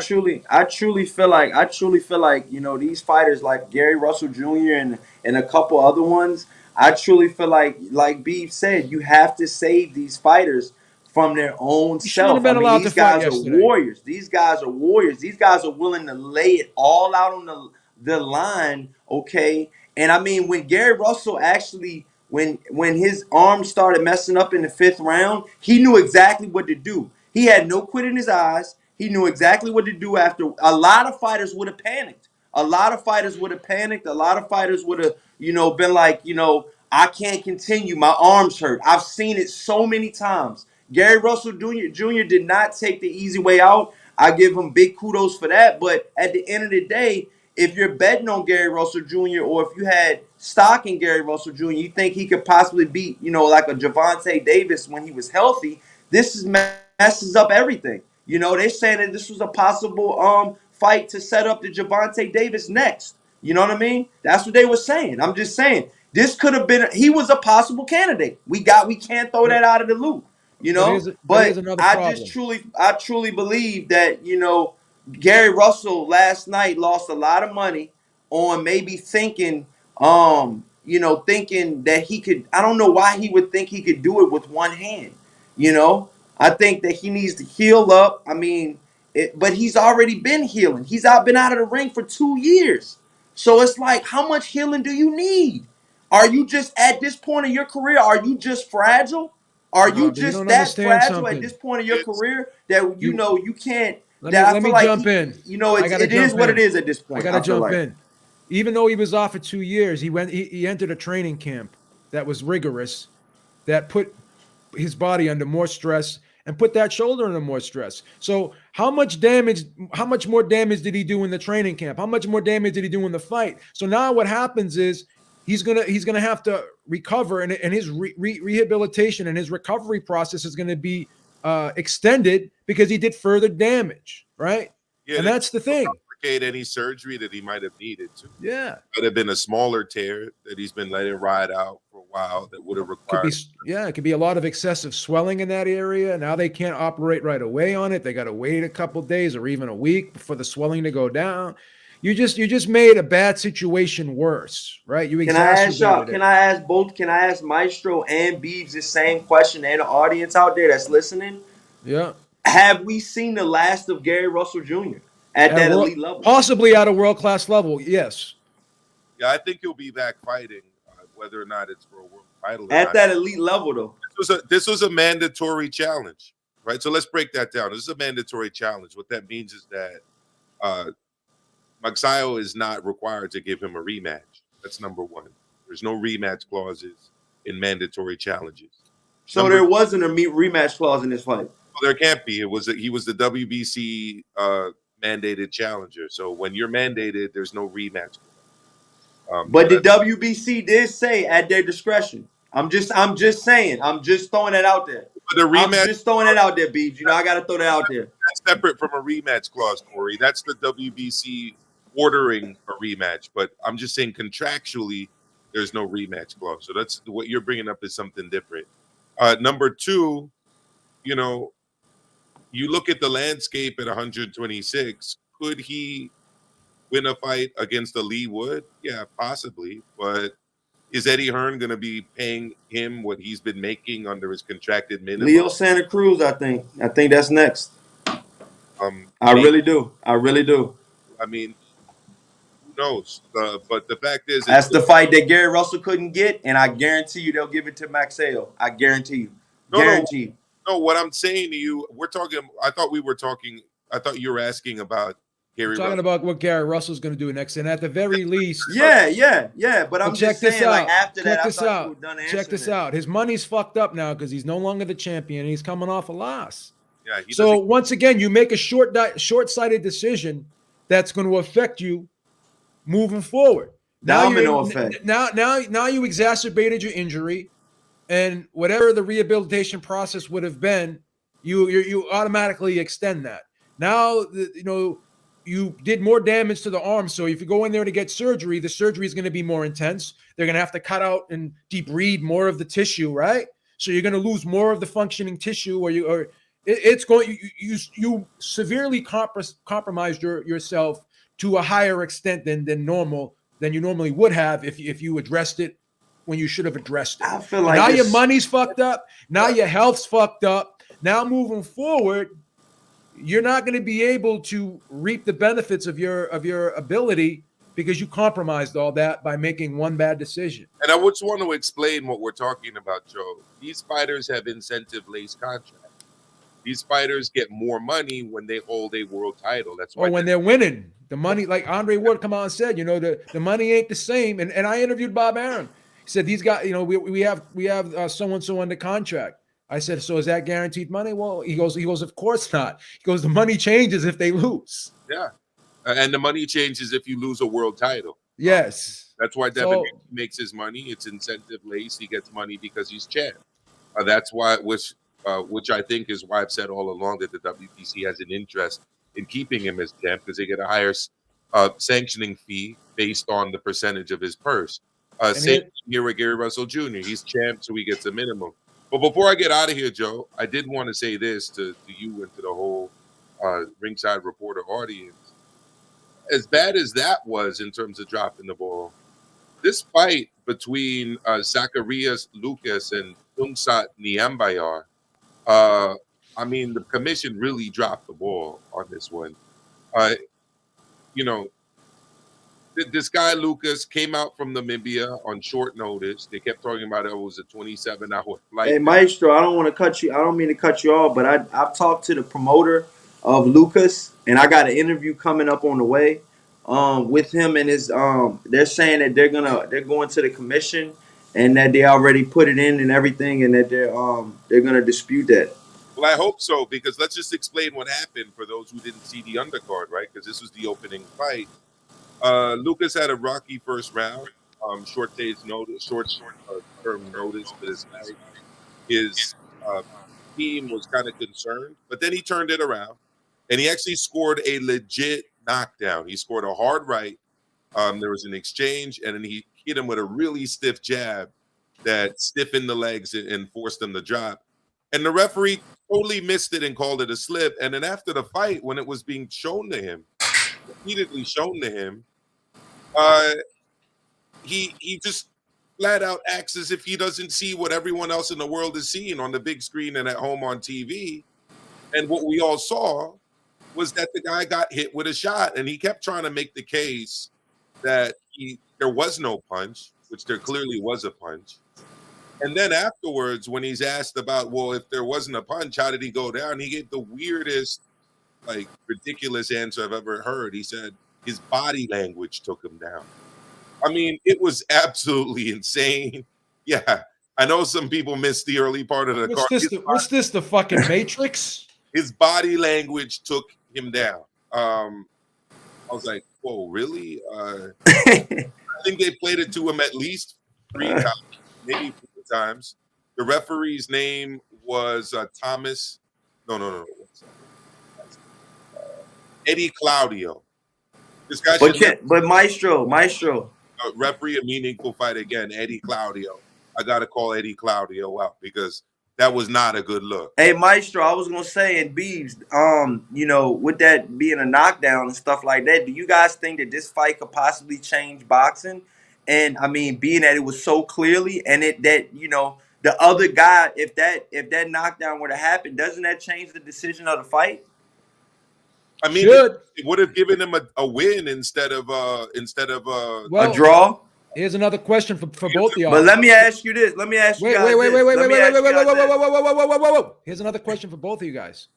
I truly feel like, you know, these fighters like Gary Russell Jr. and a couple other ones. I truly feel like Beef said, you have to save these fighters from their own He shouldn't have self. I been mean, allowed to these fight guys are yesterday. warriors. These guys are warriors. These guys are willing to lay it all out on the line, okay? And I mean, when Gary Russell actually, when his arm started messing up in the 5th round, he knew exactly what to do. He had no quit in his eyes. He knew exactly what to do after. A lot of fighters would have panicked. A lot of fighters would have panicked. A lot of fighters would have, you know, been like, you know, I can't continue. My arms hurt. I've seen it so many times. Gary Russell Jr. did not take the easy way out. I give him big kudos for that. But at the end of the day, if you're betting on Gary Russell Jr. or if you had stock in Gary Russell Jr., you think he could possibly beat, you know, like a Javante Davis when he was healthy, this messes up everything. You know, they're saying that this was a possible fight to set up the Javante Davis next. You know what I mean? That's what they were saying. I'm just saying this could have been. He was a possible candidate. We can't throw that out of the loop. You know, Here's but another I problem. truly believe that, you know, Gary Russell last night lost a lot of money on maybe thinking, you know, thinking that he could. I don't know why he would think he could do it with one hand. You know, I think that he needs to heal up. I mean, but he's already been healing. Been out of the ring for 2 years. So it's like, how much healing do you need? Are you just at this point in your career? Are you just fragile? Are you But you just don't that understand fragile at something. this point in your It's career that you You know you can't? let me That I let feel me like jump in. you know, I gotta it is jump what it in. is at this I point. gotta I feel jump like. in. Even though he was off for 2 years, he entered a training camp that was rigorous, that put his body under more stress and put that shoulder under more stress. So how much more damage did he do in the training camp? How much more damage did he do in the fight? So now what happens is he's gonna have to recover, and his rehabilitation and his recovery process is going to be extended because he did further damage, right? yeah, And to that's the thing. complicate any surgery that he might have needed to. Yeah. Might have been a smaller tear that he's been letting ride out for a while that would have Could be, required. yeah, it could be a lot of excessive swelling in that area. Now they can't operate right away on it. They got to wait a couple days or even a week for the swelling to go down. You just made a bad situation worse, right? You Can I ask y'all? exacerbated Can it. I ask both? Can I ask Maestro and Beebs the same question, and the audience out there that's listening? Yeah. Have we seen the last of Gary Russell Jr. at At a that world, elite level? possibly at a world class level, yes. Yeah, I think he'll be back fighting, whether or not it's for a world title or At not. that elite level, though. This was a mandatory challenge, right? So let's break that down. This is a mandatory challenge. What that means is that Magsayo is not required to give him a rematch. That's number one. There's no rematch clauses in mandatory challenges. So there wasn't a rematch clause in this fight. Well, there can't be. He was the WBC mandated challenger. So when you're mandated, there's no rematch. But the WBC did say at their discretion. I'm just saying. I'm just throwing that out there. But the I'm rematch just throwing it out there, Beebs. You know, I got to throw that out there. that's separate from a rematch clause, Corey. That's the WBC ordering a rematch. But I'm just saying contractually, there's no rematch clause. So that's what you're bringing up is something different. Number two, you know, you look at the landscape at 126. Could he win a fight against a Lee Wood? Yeah, possibly. But is Eddie Hearn going to be paying him what he's been making under his contracted minimum? Leo Santa Cruz, I think. I think that's next. I really do. I really do. I mean, who knows? But the fact is, That's the fight that Gary Russell couldn't get, and I guarantee you they'll give it to Magsayo. I guarantee you. Guarantee. No. What I'm saying to you, we're talking. I thought you were asking about Gary. We're talking about what Gary Russell's going to do next, and at the very least, Yeah. But I'm check just this saying, like out. after Check that, this I thought out. you were done Check answering this it. out. His money's fucked up now because he's no longer the champion. He's coming off a loss. Yeah. So once again, you make a short-sighted decision that's going to affect you moving forward. Domino effect. Now you exacerbated your injury. and whatever the rehabilitation process would have been, you automatically extend that. Now, you did more damage to the arm. So if you go in there to get surgery, the surgery is going to be more intense. They're going to have to cut out and debride more of the tissue, right? So you're going to lose more of the functioning tissue, it's going, you severely compromised yourself to a higher extent than you normally would have if you addressed it when you should have addressed it. I feel like now your money's fucked up. Now your health's fucked up. Now moving forward, you're not going to be able to reap the benefits of your ability because you compromised all that by making one bad decision. And I just want to explain what we're talking about, Joe. These fighters have incentive-laced contracts. These fighters get more money when they hold a world title. That's why. Or when they're winning. The money, like Andre Ward come out and said, the money ain't the same. And I interviewed Bob Arum. He said, these guys, we have so-and-so under contract. I said, so is that guaranteed money? Well, he goes, of course not. He goes, the money changes if they lose. Yeah. And the money changes if you lose a world title. Yes. That's why Devin makes his money. It's incentive-laced. He gets money because he's champ. That's why, which I think is why I've said all along that the WBC has an interest in keeping him as champ, because they get a higher sanctioning fee based on the percentage of his purse. Same here with Gary Russell Jr. He's champ, so he gets a minimum. But before I get out of here, Joe, I did want to say this to you and to the whole Ringside Reporter audience. As bad as that was in terms of dropping the ball, this fight between Zacharias Lucas and Tungsat Niambayar, I mean, the commission really dropped the ball on this one. This guy Lucas came out from Namibia on short notice. They kept talking about it was a 27-hour flight. Hey, Maestro, I don't want to cut you. I don't mean to cut you off, but I've talked to the promoter of Lucas, and I got an interview coming up on the way with him and his. They're saying that they're going to the commission and that they already put it in and everything, and that they're gonna dispute that. Well, I hope so, because let's just explain what happened for those who didn't see the undercard, right? Because this was the opening fight. Lucas had a rocky first round, short term notice for this fight. His team was kind of concerned, but then he turned it around, and he actually scored a legit knockdown. He scored a hard right. There was an exchange, and then he hit him with a really stiff jab that stiffened the legs and forced him to drop. And the referee totally missed it and called it a slip. And then after the fight, when it was being shown to him, repeatedly shown to him, he just flat out acts as if he doesn't see what everyone else in the world is seeing on the big screen and at home on TV. And what we all saw was that the guy got hit with a shot, and he kept trying to make the case that there was no punch, which there clearly was a punch. And then afterwards, when he's asked about, well, if there wasn't a punch, how did he go down? He gave the weirdest, ridiculous answer I've ever heard. He said his body language took him down. I mean, it was absolutely insane. Yeah, I know some people missed the early part of the card. What's this, the fucking Matrix? His body language took him down. I was like, whoa, really? I think they played it to him at least 3 times, maybe 4 times. The referee's name was Thomas. No. Eddie Claudio. This guy but Maestro. Referee a meaningful fight again, Eddie Claudio. I got to call Eddie Claudio out because that was not a good look. Hey, Maestro, I was going to say, and Beebs, with that being a knockdown and stuff like that, do you guys think that this fight could possibly change boxing? And, I mean, being that it was so clearly and the other guy, if that knockdown were to happen, doesn't that change the decision of the fight? I mean, it would have given him a win instead of a draw. Here's another question for both of y'all. But let me ask you this. Let me ask you guys Wait. Here's another question for both of you guys.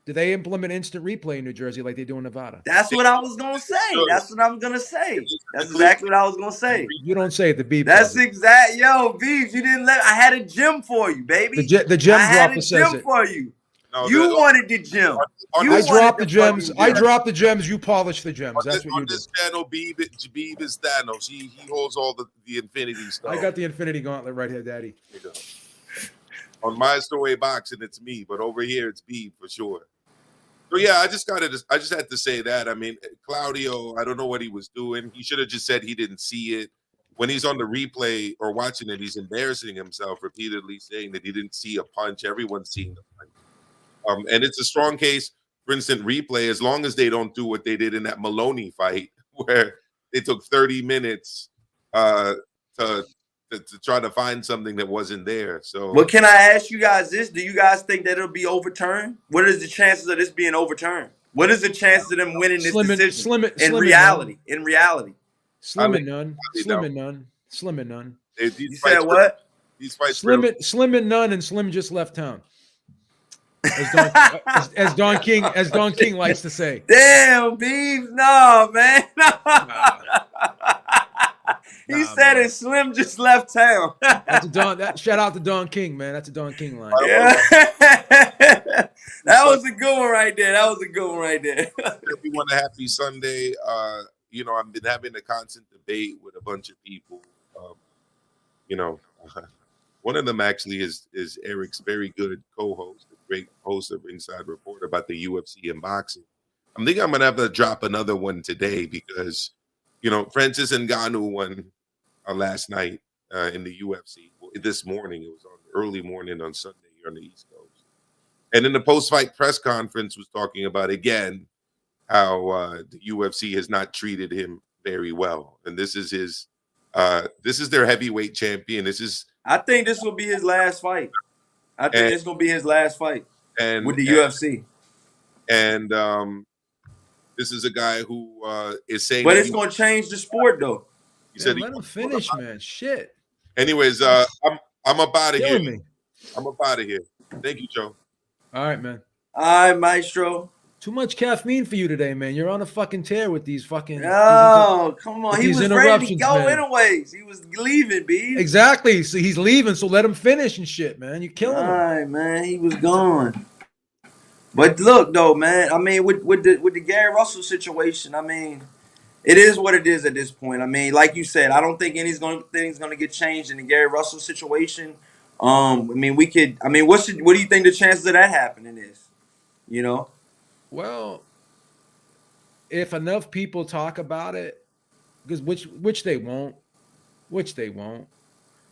Do they implement instant replay in New Jersey like they do in Nevada? That's what I was going to say. That's what I'm going to say. That's exactly what I was going to say. You don't say it, the Beebs. That's Beebs, you didn't I had a gem for you, baby. The gem dropper says it. For you. No, You wanted the gym. on You I this, wanted dropped the gems. fucking I gym. dropped the gems. You polish the gems. That's what you on do. this channel, Beeb is Thanos. He holds all the Infinity stuff. I got the Infinity Gauntlet right here, Daddy. You know. On my Stowaway Boxing, it's me, but over here it's Beeb for sure. So yeah, I just had to say that. I mean, Claudio, I don't know what he was doing. He should have just said he didn't see it. When he's on the replay or watching it, he's embarrassing himself, repeatedly saying that he didn't see a punch. Everyone's seeing the punch. And it's a strong case for instant replay, as long as they don't do what they did in that Maloney fight, where they took 30 minutes to try to find something that wasn't there. So, Well, can I ask you guys this? Do you guys think that it'll be overturned? What is the chances of this being overturned? What is the chances of them winning this decision? In reality. Slim and none. Slim and none. Slim and none. You said what? These fights Slim and none, and Slim just left town. As Don King likes to say. Damn, Beeves, no, man. He said it. Slim just left town. That's a Don. Shout out to Don King, man. That's a Don King line. Yeah. That was a good one right there. Everyone a happy Sunday. You know, I've been having a constant debate with a bunch of people. You know, one of them actually is Eric's very good co-host, a great host of Inside Report about the UFC and boxing. I'm thinking I'm gonna have to drop another one today because, you know, Francis Ngannou won last night in the UFC. This morning, it was on early morning on Sunday here on the East Coast. And in the post-fight press conference, was talking about again how the UFC has not treated him very well, and this is his. This is their heavyweight champion. I think this will be his last fight. It's gonna be his last fight with the UFC. And this is a guy who is saying, but it's gonna change the sport, though. He said, let him finish, man. Shit. Anyways, I'm up out of here. Me. I'm up out of here. Thank you, Joe. All right, man. All right, Maestro. Too much caffeine for you today, man. You're on a fucking tear with these fucking. Oh, come on. He was ready to go man. anyways. He was leaving, B. Exactly. So he's leaving, so let him finish and shit, man. You're killing him. All right, man. He was gone. But look, though, man. I mean, with the Gary Russell situation, I mean, it is what it is at this point. I mean, like you said, I don't think anything's going to get changed in the Gary Russell situation. I mean, what do you think the chances of that happening is? You know? Well, if enough people talk about it, because which they won't,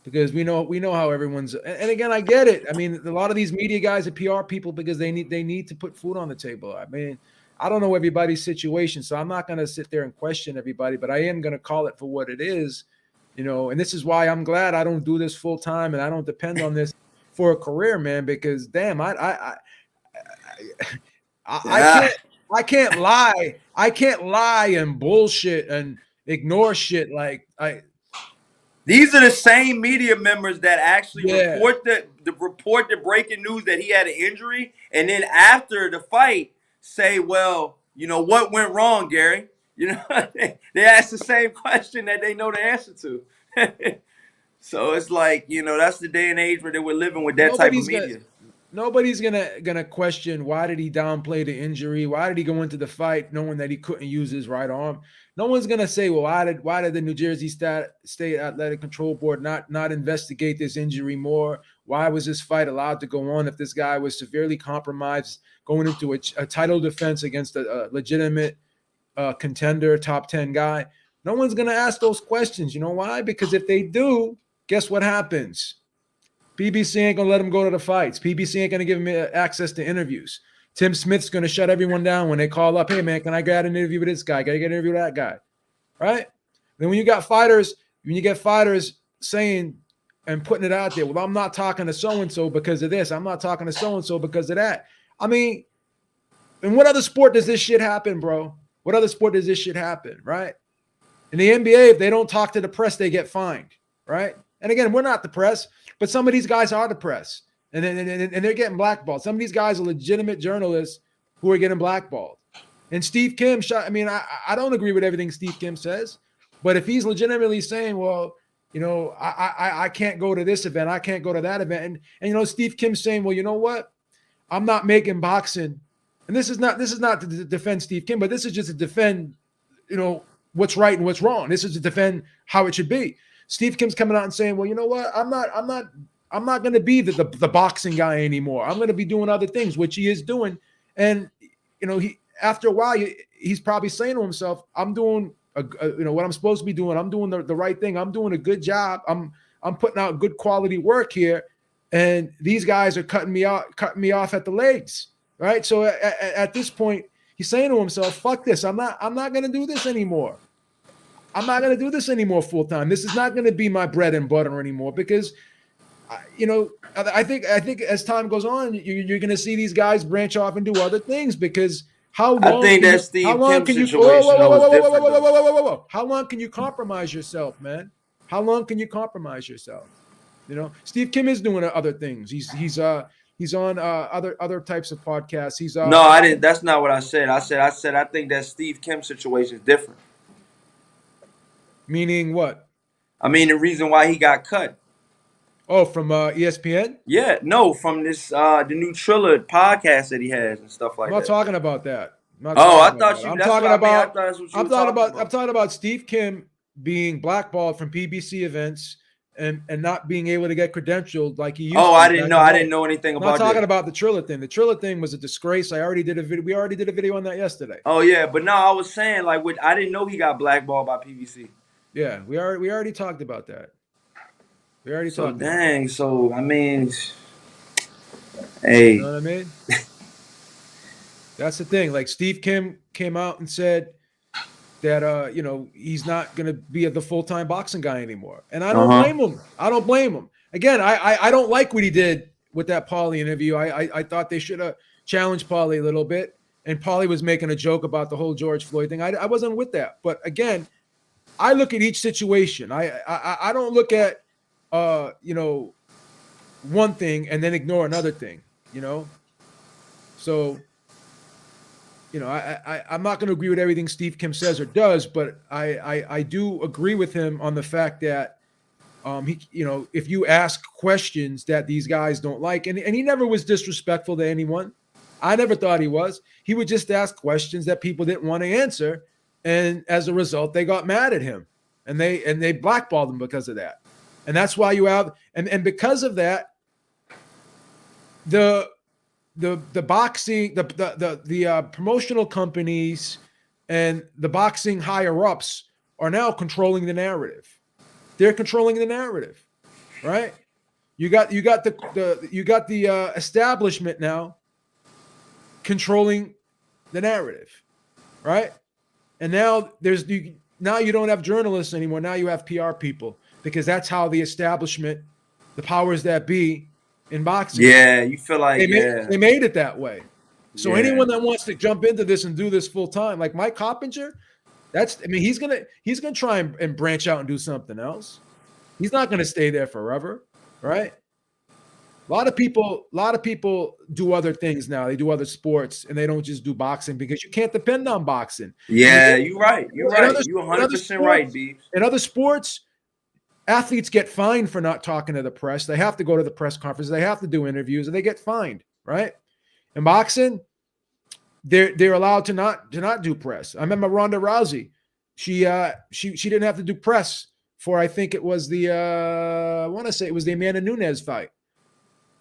because we know how everyone's. And again, I get it. I mean, a lot of these media guys are PR people because they need to put food on the table. I mean, I don't know everybody's situation, so I'm not going to sit there and question everybody, but I am going to call it for what it is, you know. And this is why I'm glad I don't do this full time and I don't depend on this for a career, man. Because damn, I can't lie. I can't lie and bullshit and ignore shit. These are the same media members that actually report the breaking news that he had an injury, and then after the fight say, "Well, you know what went wrong, Gary?" You know, they ask the same question that they know the answer to. So it's like, you know, that's the day and age where they were living with that type of media. Nobody's gonna question why did he downplay the injury? Why did he go into the fight knowing that he couldn't use his right arm? No one's gonna say, well, why did the New Jersey State Athletic Control Board not investigate this injury more? Why was this fight allowed to go on if this guy was severely compromised going into a title defense against a legitimate contender, top 10 guy? No one's gonna ask those questions. You know why? Because if they do, guess what happens? PBC ain't going to let him go to the fights. PBC ain't going to give him access to interviews. Tim Smith's going to shut everyone down when they call up, hey, man, can I get an interview with this guy? Can I get an interview with that guy? Right? Then when you get fighters saying and putting it out there, well, I'm not talking to so-and-so because of this. I'm not talking to so-and-so because of that. I mean, in what other sport does this shit happen, bro? What other sport does this shit happen, right? In the NBA, if they don't talk to the press, they get fined, right? And again, we're not the press. But some of these guys are the press, and they're getting blackballed. Some of these guys are legitimate journalists who are getting blackballed. And Steve Kim, I don't agree with everything Steve Kim says, but if he's legitimately saying, well, you know, I can't go to this event, I can't go to that event, and you know, Steve Kim's saying, well, you know what, I'm not making boxing, and this is not to defend Steve Kim, but this is just to defend, what's right and what's wrong. This is to defend how it should be. Steve Kim's coming out and saying, well, you know what? I'm not going to be the boxing guy anymore. I'm going to be doing other things, which he is doing. And, he after a while, he's probably saying to himself, I'm doing, what I'm supposed to be doing. I'm doing the right thing. I'm doing a good job. I'm putting out good quality work here. And these guys are cutting me off at the legs. Right. So at this point, he's saying to himself, fuck this. I'm not going to do this anymore. I'm not going to do this anymore full time. This is not going to be my bread and butter anymore because, I think as time goes on, you're going to see these guys branch off and do other things because how long? I think that Steve Kim situation was different. How long can you compromise yourself, man? How long can you compromise yourself? Steve Kim is doing other things. He's on other types of podcasts. No, I didn't. That's not what I said. I said I think that Steve Kim situation is different. Meaning what? I mean, the reason why he got cut. Oh, from ESPN? Yeah, no, from this the new Triller podcast that he has and stuff like that. I'm not talking about that. I thought you. I'm that's talking what about. I mean. That's what you I'm were talking about. I'm talking about Steve Kim being blackballed from PBC events and not being able to get credentialed like he used to. Oh, I didn't know. I didn't know anything about that. I'm not talking about the Triller thing. The Triller thing was a disgrace. We already did a video on that yesterday. Oh yeah, but no, I was saying I didn't know he got blackballed by PBC. Yeah, we already talked about that. We already talked. Dang. So I mean, hey, you know what I mean? That's the thing. Like Steve Kim came out and said that he's not going to be the full-time boxing guy anymore, and I don't blame him. I don't blame him. Again, I don't like what he did with that Paulie interview. I thought they should have challenged Paulie a little bit, and Paulie was making a joke about the whole George Floyd thing. I wasn't with that, but again, I look at each situation. I don't look at one thing and then ignore another thing, So, I'm not going to agree with everything Steve Kim says or does, but I do agree with him on the fact that if you ask questions that these guys don't like, and he never was disrespectful to anyone. I never thought he was. He would just ask questions that people didn't want to answer. And as a result, they got mad at him and they blackballed him because of that. And that's why you have, and because of that, the boxing, the promotional companies and the boxing higher ups are now controlling the narrative. They're controlling the narrative, right? You got the establishment now controlling the narrative, right? And now now you don't have journalists anymore. Now you have PR people because that's how the establishment, the powers that be in boxing. Yeah, you feel like they made it that way. So anyone that wants to jump into this and do this full time, like Mike Coppinger, he's gonna try and branch out and do something else. He's not gonna stay there forever, right? A lot of people do other things now. They do other sports and they don't just do boxing because you can't depend on boxing. Yeah, you're right. You're 100% right, B. In other sports, athletes get fined for not talking to the press. They have to go to the press conferences. They have to do interviews, and they get fined, right? In boxing, they're allowed to not do press. I remember Ronda Rousey. She didn't have to do press for, I think it was I want to say it was the Amanda Nunes fight.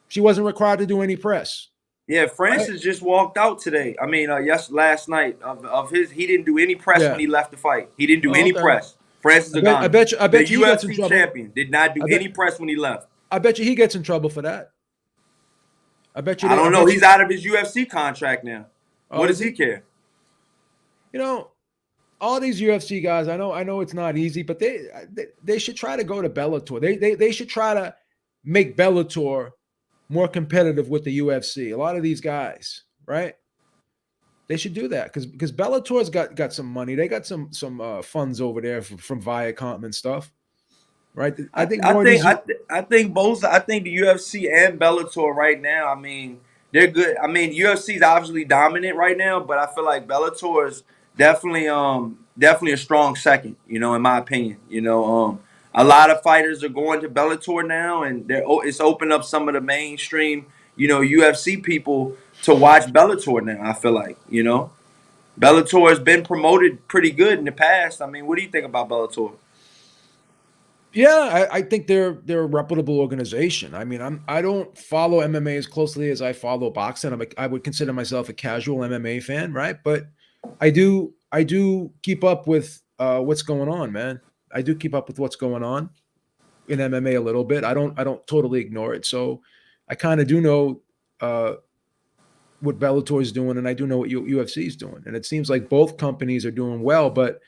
She wasn't required to do any press. Yeah, Francis just walked out today. I mean, last night of his, he didn't do any press when he left the fight. He didn't do any press. Francis Ngannou, I bet you the he gets in UFC trouble. champion, did not do any press when he left. I bet you he gets in trouble for that. I bet you. I don't know. He's out of his UFC contract now. What does he care? All these UFC guys. I know it's not easy, but they should try to go to Bellator. They should try to make Bellator more competitive with the UFC. A lot of these guys, right? They should do that because Bellator's got some money. They got some funds over there from Viacom and stuff, right? I think both. I think the UFC and Bellator right now. I mean, they're good. I mean, UFC is obviously dominant right now, but I feel like Bellator is definitely a strong second. In my opinion, a lot of fighters are going to Bellator now, and it's opened up some of the mainstream UFC people to watch Bellator now. I feel like, Bellator has been promoted pretty good in the past. I mean, what do you think about Bellator? Yeah, I think they're a reputable organization. I mean, I don't follow MMA as closely as I follow boxing. I would consider myself a casual MMA fan, right? But I do keep up with what's going on, man. I do keep up with what's going on in MMA a little bit. I don't totally ignore it. So I kind of do know what Bellator is doing, and I do know what UFC is doing. And it seems like both companies are doing well, but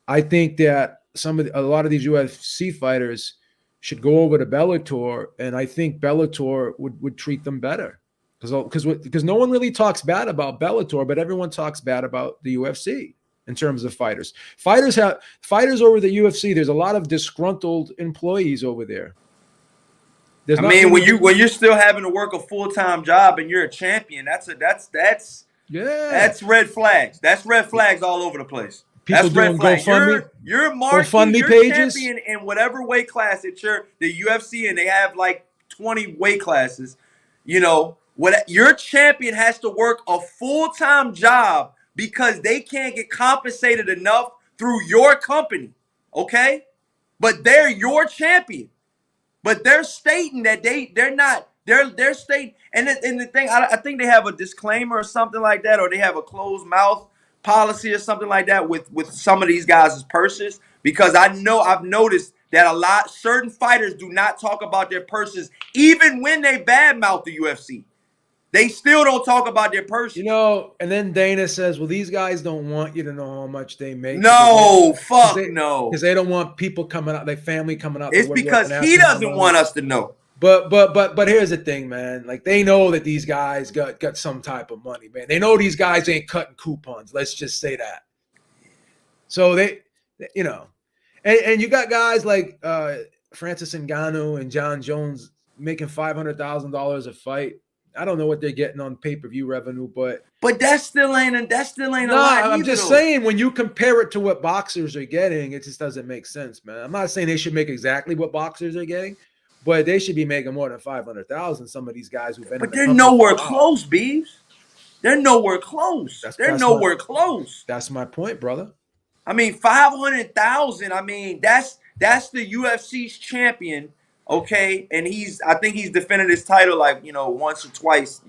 I think that a lot of these UFC fighters should go over to Bellator, and I think Bellator would treat them better because no one really talks bad about Bellator, but everyone talks bad about the UFC in terms of fighters. Fighters over the UFC. There's a lot of disgruntled employees over there. I mean, when you're still having to work a full-time job and you're a champion, that's red flags. That's red flags all over the place. People That's red doing flags. GoFundMe, You're marquee, GoFundMe you're pages, champion in whatever weight class that you're the UFC, and they have like 20 weight classes. Your champion has to work a full-time job because they can't get compensated enough through your company. Okay? But they're your champion. But they're stating that they're not. They're stating, and the thing, I think they have a disclaimer or something like that, or they have a closed mouth policy or something like that with some of these guys' purses, because I've noticed that certain fighters do not talk about their purses even when they badmouth the UFC. They still don't talk about their purses. And then Dana says, well, these guys don't want you to know how much they make. No, no. Because they don't want people coming out, their family coming out. It's because he doesn't want us to know. But here's the thing, man. Like, they know that these guys got some type of money, man. They know these guys ain't cutting coupons. Let's just say that. So they and you got guys like Francis Ngannou and John Jones making $500,000 a fight. I don't know what they're getting on pay-per-view revenue, but that still ain't a lot. I'm just saying, when you compare it to what boxers are getting, it just doesn't make sense, man. I'm not saying they should make exactly what boxers are getting, but they should be making more than $500,000. Some of these guys who've been, but they're nowhere close, Beeves. They're nowhere close. Nowhere close. That's my point, brother. I mean, 500,000. I mean, that's the UFC's champion. Okay, and I think he's defended his title like once or twice,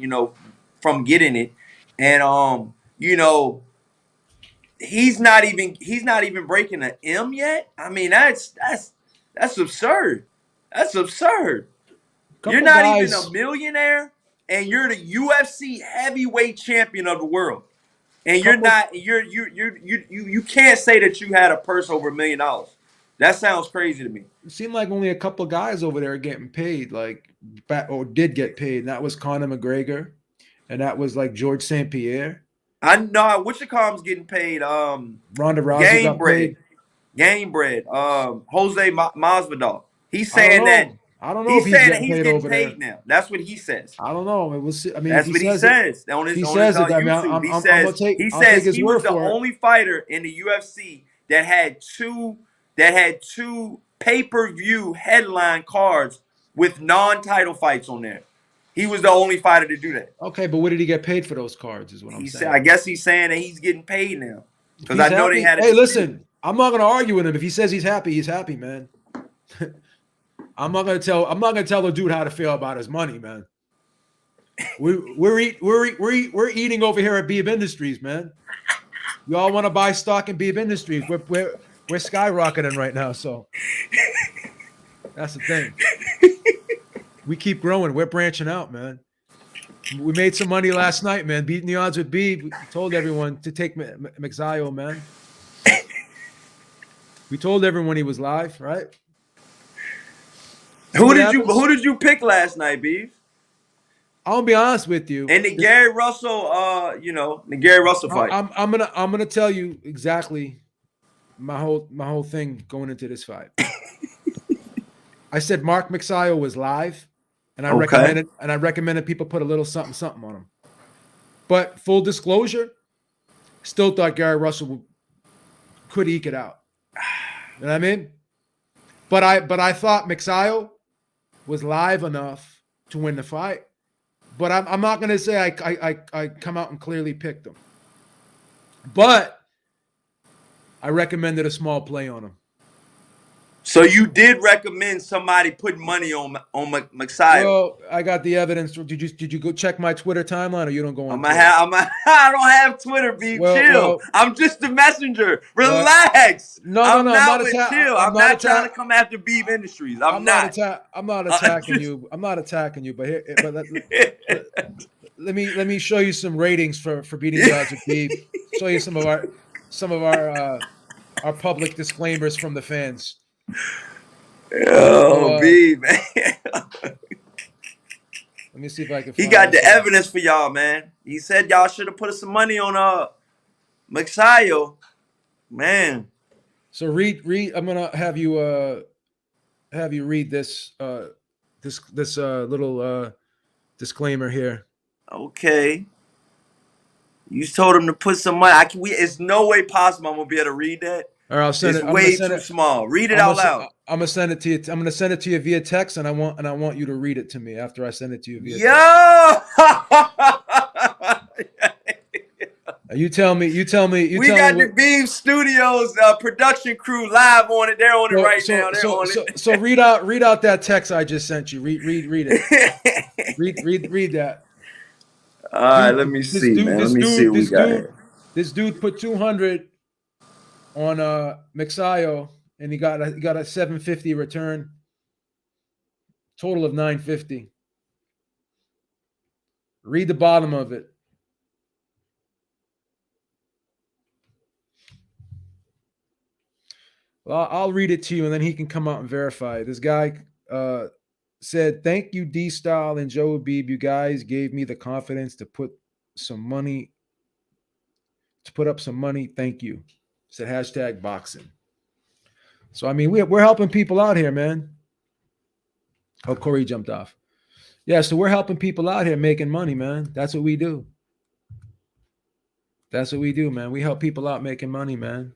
from getting it, and he's not even breaking an M yet. I mean, that's absurd. That's absurd. You're not even a millionaire, and you're the UFC heavyweight champion of the world, and you're not. You can't say that you had a purse over $1 million. That sounds crazy to me. It seemed like only a couple of guys over there are getting paid, or did get paid. And that was Conor McGregor, and that was like George St. Pierre. I know Wichicom's getting paid. Ronda Rousey got paid. Game bread. Jose Masvidal. He's saying that. I don't know if he's getting paid now. That's what he says. I don't know. We'll see. I mean, that's what he says. He says he was the only fighter in the UFC that had two pay-per-view headline cards with non-title fights on there. He was the only fighter to do that. Okay, but what did he get paid for those cards is what I'm saying. I guess he's saying that he's getting paid now. Because I know happy. They had a Hey, listen, I'm not going to argue with him. If he says he's happy, man. I'm not gonna tell the dude how to feel about his money, man. We're eating over here at Beeb Industries, man. You all want to buy stock in Beeb Industries. We're skyrocketing right now, so that's the thing. We keep growing. We're branching out, man. We made some money last night, man. Beating the odds with Beeb. We told everyone to take Magsayo, man. We told everyone he was live, right? Who did you pick last night, Beef? I'll be honest with you. And the Gary Russell, the Gary Russell fight. I'm gonna tell you exactly my whole thing going into this fight. I said Mark Magsayo was live, and I recommended people put a little something on him. But full disclosure, still thought Gary Russell could eke it out. You know what I mean? But I thought Magsayo was live enough to win the fight. but I'm not going to say I come out and clearly picked him. But I recommended a small play on him. So you did recommend somebody putting money on Magsayo. Well, I got the evidence. Did you go check my Twitter timeline, or you don't go on? I don't have Twitter, Beef. Chill. I'm just the messenger. Relax. No. I'm not chill. I'm not trying to come after Beef Industries. I'm not attacking you. I'm not attacking you. But let me show you some ratings for beating the odds with Beef. Show you some of our public disclaimers from the fans. Oh, Beef, man. Let me see if I can. He got the evidence for y'all, man. He said y'all should have put some money on Magsayo, man. So read. I'm gonna have you read this little disclaimer here. Okay. You told him to put some money. It's no way possible I'm gonna be able to read that. Or I'll send it's it. Way too small. Read it out loud. I'm gonna send it to you. I'm gonna send it to you via text, and I want you to read it to me after I send it to you via text. You tell me. We got the Beef Studios production crew live on it. They're on it right now. So read out that text I just sent you. Read it. read that. All right, let me see, man. Let me see what we got here. This dude put 200 on Magsayo, and he got a 750 return. Total of 950. Read the bottom of it. Well, I'll read it to you, and then he can come out and verify. This guy said, "Thank you, D Style and Joe Beeb. You guys gave me the confidence to put up some money. Thank you." Said hashtag boxing. So I mean, we're helping people out here, man. Oh, Corey jumped off. Yeah, so we're helping people out here making money, man. That's what we do. Man. We help people out making money, man.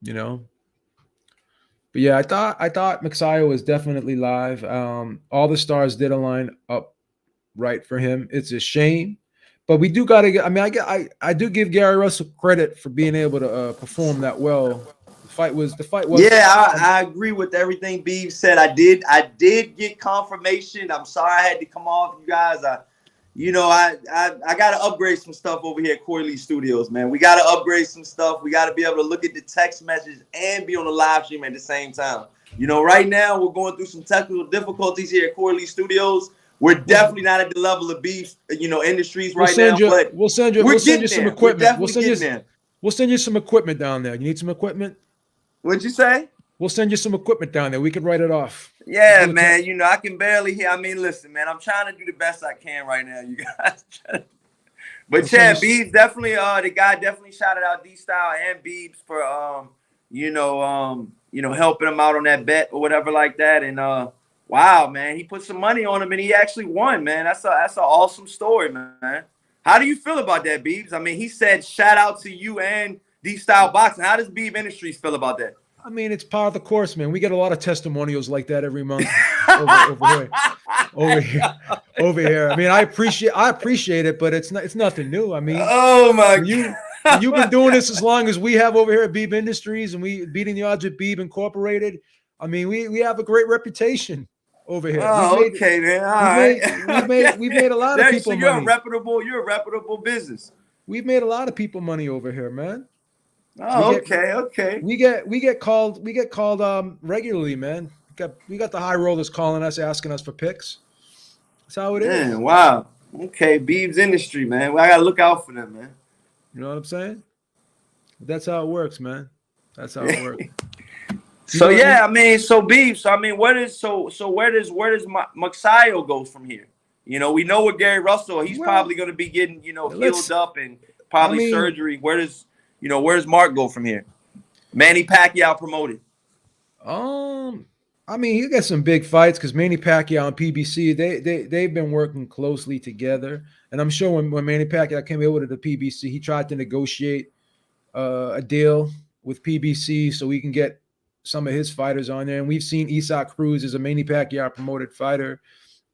You know. But yeah, I thought Magsayo was definitely live. All the stars did align up right for him. It's a shame. But we do got to get. I mean, I do give Gary Russell credit for being able to perform that well. The fight was. Yeah, I agree with everything Beef said. I did get confirmation. I'm sorry I had to come off, you guys. I got to upgrade some stuff over here at Corey Lee Studios, man. We got to upgrade some stuff. We got to be able to look at the text message and be on the live stream at the same time. Right now we're going through some technical difficulties here at Corey Lee Studios. We're definitely not at the level of Beef, Industries right now. But we'll send you some equipment. We'll send you some equipment down there. You need some equipment? What'd you say? We'll send you some equipment down there. We can write it off. Yeah, man. I can barely hear. I mean, listen, man. I'm trying to do the best I can right now, you guys. But yeah, Beef definitely. The guy definitely shouted out D Style and Beebs for helping him out on that bet or whatever like that. And wow, man, he put some money on him and he actually won, man. That's an awesome story, man. How do you feel about that, Beebs? I mean, he said shout out to you and D Style Boxing. How does Beef Industries feel about that? I mean, it's part of the course, man. We get a lot of testimonials like that every month over here. I mean, I appreciate it, but it's nothing new. I mean, oh my God. You've been doing this as long as we have over here at Beeb Industries, and we beating the odds with Beeb Incorporated. I mean, we have a great reputation over here. Okay, man. All right. We've made a lot of people money. You're a reputable business. We've made a lot of people money over here, man. Oh, okay. We get called regularly, man. We got the high rollers calling us, asking us for picks. That's how it is. Wow. Okay, Beeb's Industry, man. Well, I gotta look out for them, man. You know what I'm saying? That's how it works, man. That's how it works. So yeah, I mean, so Beef. So I mean, where does Magsayo goes from here? We know with Gary Russell, he's probably going to be getting healed up and probably surgery. Where does Mark go from here? Manny Pacquiao promoted. I mean, he got some big fights because Manny Pacquiao and PBC, they've been working closely together. And I'm sure when Manny Pacquiao came over to the PBC, he tried to negotiate a deal with PBC so we can get some of his fighters on there. And we've seen Isaac Cruz as a Manny Pacquiao promoted fighter.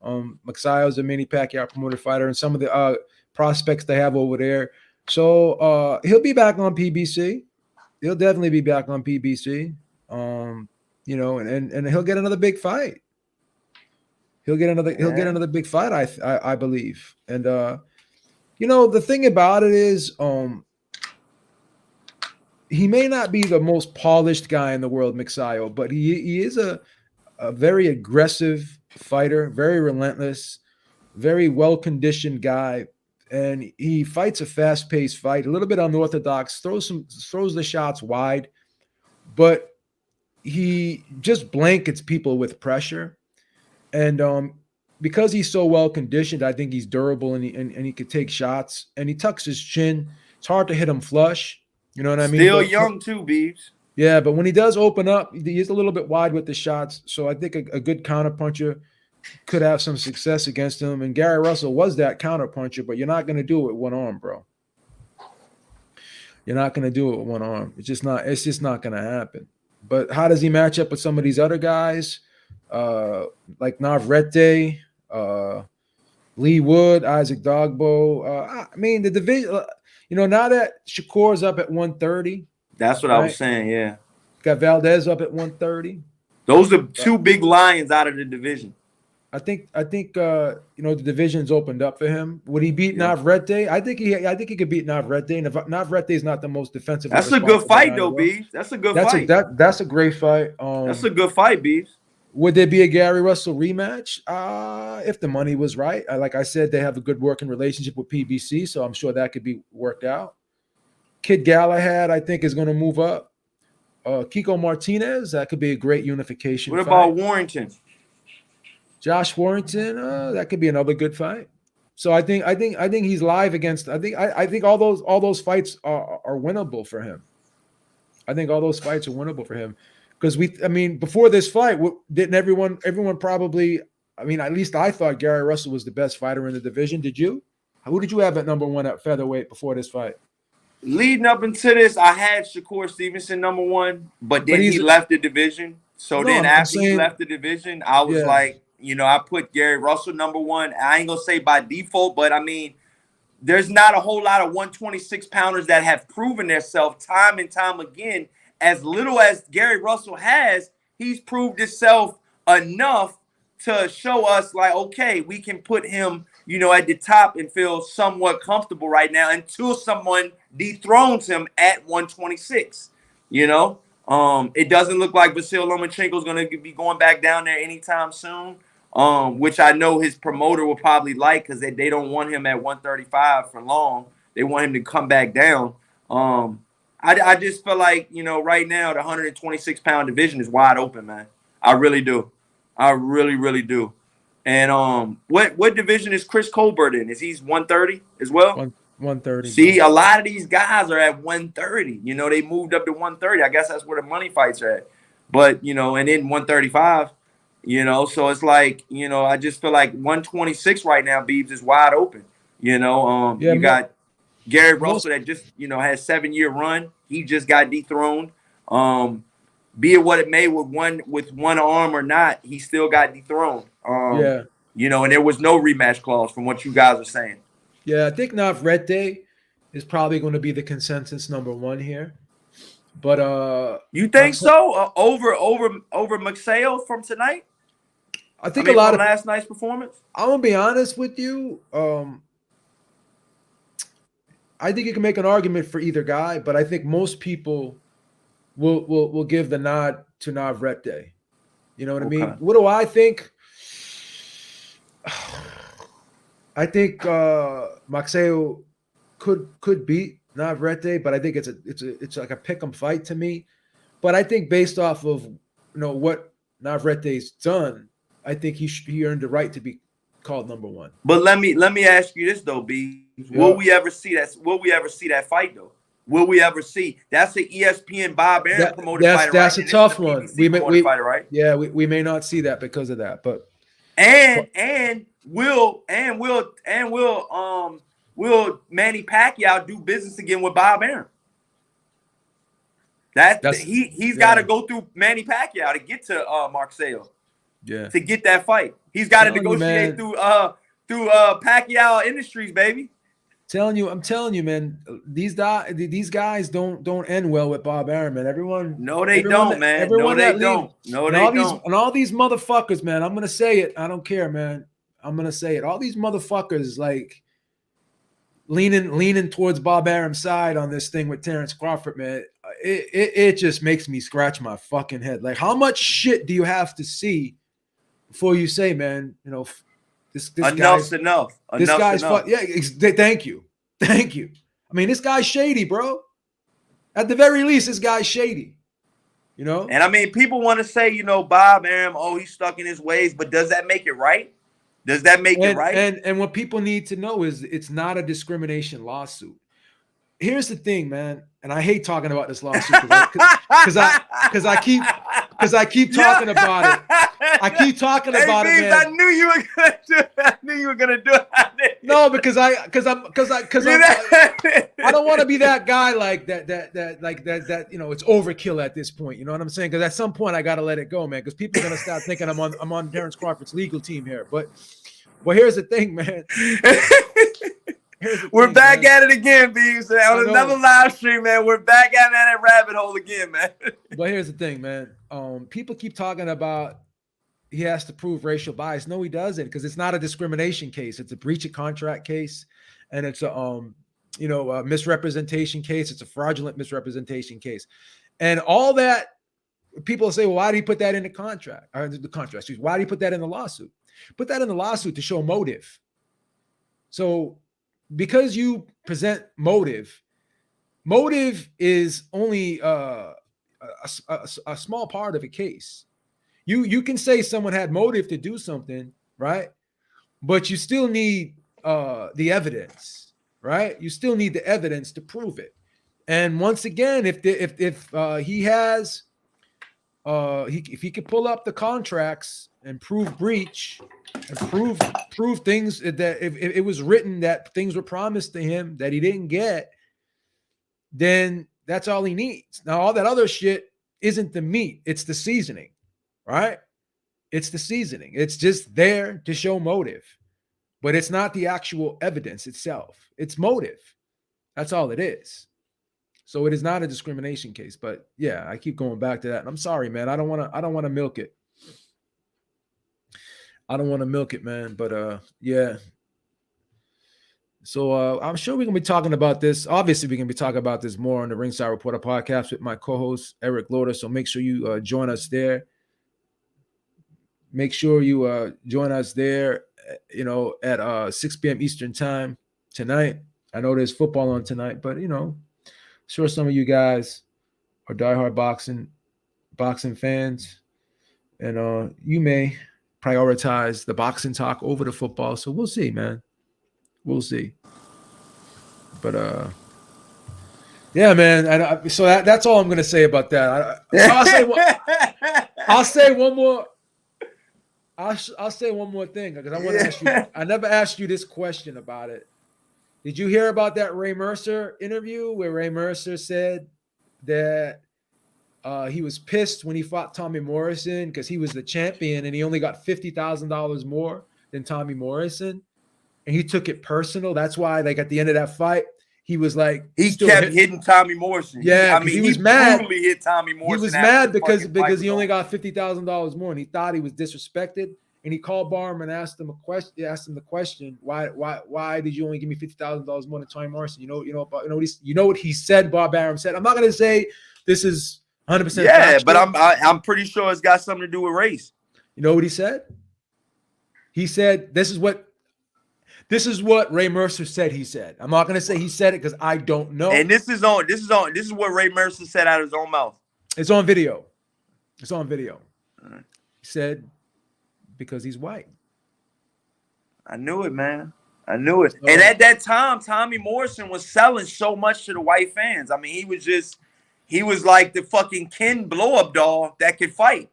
Magsayo's a mini Pacquiao promoted fighter, and some of the prospects they have over there. So he'll be back on PBC. He'll definitely be back on PBC. You know, and he'll get another big fight. He'll get another big fight. I believe. And you know, the thing about it is, he may not be the most polished guy in the world, Magsayo, but he is a very aggressive fighter, very relentless, very well-conditioned guy. And he fights a fast-paced fight, a little bit unorthodox, throws the shots wide, but he just blankets people with pressure. And because he's so well-conditioned, I think he's durable and he could take shots. And he tucks his chin. It's hard to hit him flush. You know what I mean? Still young too, Beebs. Yeah, but when he does open up, he is a little bit wide with the shots. So I think a good counterpuncher could have some success against him. And Gary Russell was that counterpuncher, but you're not going to do it with one arm, bro. You're not going to do it with one arm. It's just not going to happen. But how does he match up with some of these other guys? Like Navarrete, Lee Wood, Isaac Dogbo. I mean, the division, you know, now that Shakur's up at 130. That's what I was saying, yeah. Got Valdez up at 130. Those are two big lions out of the division. I think you know, the division's opened up for him. Would he beat Navarrete? I think he could beat Navarrete. Navarrete is not the most defensive. That's a good fight, though, Beebs. That's a good fight. That's a great fight. That's a good fight, Beebs. Would there be a Gary Russell rematch? If the money was right. Like I said, they have a good working relationship with PBC, so I'm sure that could be worked out. Kid Galahad, I think, is going to move up. Kiko Martinez, that could be a great unification. What about Warrington? Josh Warrington, that could be another good fight. So I think he's live against. I think all those fights are winnable for him. I think all those fights are winnable for him. Because before this fight, didn't everyone probably, at least I thought Gary Russell was the best fighter in the division. Did you? Who did you have at number one at featherweight before this fight? Leading up into this, I had Shakur Stevenson number one, but then he left the division. So after he left the division, I was like, you know, I put Gary Russell number one. I ain't going to say by default, but there's not a whole lot of 126 pounders that have proven themselves time and time again. As little as Gary Russell has, he's proved himself enough to show us, like, okay, we can put him, you know, at the top and feel somewhat comfortable right now until someone dethrones him at 126. You know, it doesn't look like Vasyl Lomachenko is going to be going back down there anytime soon, which I know his promoter will probably like because they don't want him at 135 for long. They want him to come back down. I just feel like, you know, right now the 126-pound division is wide open, man. I really do. I really, really do. And what division is Chris Colbert in? Is he 130 as well? 130. See, a lot of these guys are at 130. You know, they moved up to 130. I guess that's where the money fights are at. But, you know, and then 135, you know, so it's like, you know, I just feel like 126 right now, Beebs, is wide open. You know, you got Gary Russell that just, you know, has a 7-year run. He just got dethroned. Be it what it may with one arm or not, he still got dethroned. You know, and there was no rematch clause from what you guys are saying. Yeah, I think Navarrete is probably going to be the consensus number one here. But you think so? Over Magsayo from tonight? I think a lot of last night's performance. I'm gonna be honest with you. I think you can make an argument for either guy, but I think most people will give the nod to Navarrete. You know what I mean? What do I think? I think Magsayo could beat Navarrete, but I think it's like a pick'em fight to me. But I think based off of, you know, what Navarrete's done, I think he earned the right to be called number one. But let me ask you this though, B. Yeah. Will we ever see that fight though? Will we ever see? That's the ESPN Bob Arum promoted fighter. That's a tough one. We fighter, right? Yeah, we may not see that because of that, but will Manny Pacquiao do business again with Bob Arum? He's got to go through Manny Pacquiao to get to Magsayo. Yeah. To get that fight. He's got to Telling you, negotiate man. through Pacquiao Industries, baby. I'm telling you, man. These guys don't end well with Bob Arum, man. No, they don't, man. No, they don't. No, they don't. And all these motherfuckers, man. I'm gonna say it. I don't care, man. I'm gonna say it. All these motherfuckers, like leaning towards Bob Arum's side on this thing with Terrence Crawford, man. It just makes me scratch my fucking head. Like, how much shit do you have to see before you say, man, you know, this Enough's enough. This guy's enough. Thank you. I mean, this guy's shady, bro. At the very least, this guy's shady. You know? And I mean, people want to say, you know, Bob Arum, oh, he's stuck in his ways, but does that make it right? Does that make it right? And what people need to know is it's not a discrimination lawsuit. Here's the thing, man, and I hate talking about this lawsuit because I keep talking about it. I keep talking about it, man. I knew you were gonna do it. I knew you were gonna do it. No, because I don't want to be that guy like that. You know, it's overkill at this point. You know what I'm saying? Because at some point I got to let it go, man. Because people are gonna start thinking I'm on Terrence Crawford's legal team here. But here's the thing, man. We're back at it again, Beaves. On another live stream, man. We're back at that rabbit hole again, man. But here's the thing, man. People keep talking about he has to prove racial bias. No, he doesn't, because it's not a discrimination case. It's a breach of contract case, and it's a misrepresentation case. It's a fraudulent misrepresentation case, and all that. People say, well, why did he put that in the contract? Or the contract. Why did he put that in the lawsuit? Put that in the lawsuit to show motive. So, because you present motive is only a small part of a case. You can say someone had motive to do something, right? But you still need the evidence, right? You still need the evidence to prove it. And once again, if he could pull up the contracts and prove breach and prove things that if it was written that things were promised to him that he didn't get, then that's all he needs. Now, all that other shit isn't the meat, it's the seasoning, right? It's the seasoning. It's just there to show motive, but it's not the actual evidence itself. It's motive. That's all it is. So it is not a discrimination case. But yeah, I keep going back to that. And I'm sorry, man. I don't want to milk it. I don't want to milk it, man. But yeah. So I'm sure we're gonna be talking about this. Obviously, we're gonna be talking about this more on the Ringside Reporter podcast with my co-host Eric Loader. So make sure you join us there. Make sure you join us there. You know, at 6 p.m. Eastern time tonight. I know there's football on tonight, but you know, sure some of you guys are diehard boxing fans, and you may prioritize the boxing talk over the football. So we'll see, man. We'll see. But yeah, man. So that's all I'm gonna say about that. I'll say one more. I'll say one more thing because I want to ask you. I never asked you this question about it. Did you hear about that Ray Mercer interview where Ray Mercer said that he was pissed when he fought Tommy Morrison because he was the champion and he only got $50,000 more than Tommy Morrison, and he took it personal. That's why, like at the end of that fight, he was like he kept hitting Tommy Morrison. Yeah, I mean, he was mad. Brutally hit Tommy Morrison. He was mad because he only got $50,000 more, and he thought he was disrespected. And he called Barham and asked him the question, why did you only give me $50,000 more than Tommy Morrison? You know what he said. Bob Arum said, I'm not going to say this is 100%. Yeah, factual, but I'm pretty sure it's got something to do with race. You know what he said? He said this is what Ray Mercer said. He said, I'm not going to say he said it because I don't know. And this is what Ray Mercer said out of his own mouth. It's on video. It's on video. He said, because he's white. I knew it, man. I knew it. And at that time, Tommy Morrison was selling so much to the white fans. I mean, he was like the fucking Ken blow-up doll that could fight.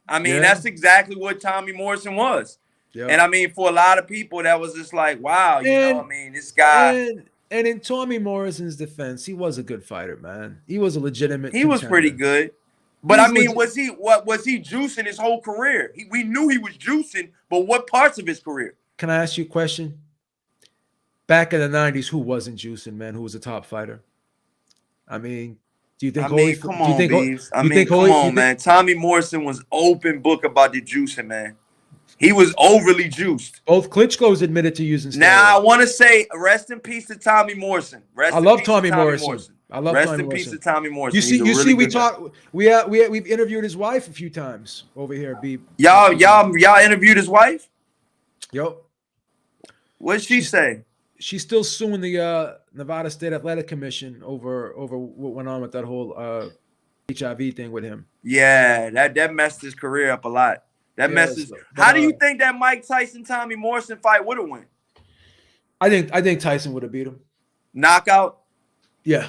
I mean, that's exactly what Tommy Morrison was. Yep. And I mean, for a lot of people, that was just like, wow, I mean, this guy. And in Tommy Morrison's defense, he was a good fighter, man. He was a legitimate. He was pretty good. But I He's mean, legit- was he juicing his whole career? We knew he was juicing, but what parts of his career? Can I ask you a question? Back in the 90s, who wasn't juicing, man? Who was a top fighter? I mean, do you think I mean, come on, Beeves. I mean, come on, man. Tommy Morrison was open book about the juicing, man. He was overly juiced. Both Klitschko's admitted to using steroids. Now, I want to say rest in peace to Tommy Morrison. I love Tommy Morrison. I love Rest Tommy in peace Morrison. to Tommy Morrison. You see, He's a really we good guy. talk. We've interviewed his wife a few times over here. Y'all interviewed his wife? Yo, What did she say? she's still suing the Nevada State Athletic Commission over what went on with that whole HIV thing with him. Yeah, that messed his career up a lot. That Yeah, messes. so- How do you think that Mike Tyson Tommy Morrison fight would have went? I think Tyson would have beat him. Knockout, Yeah,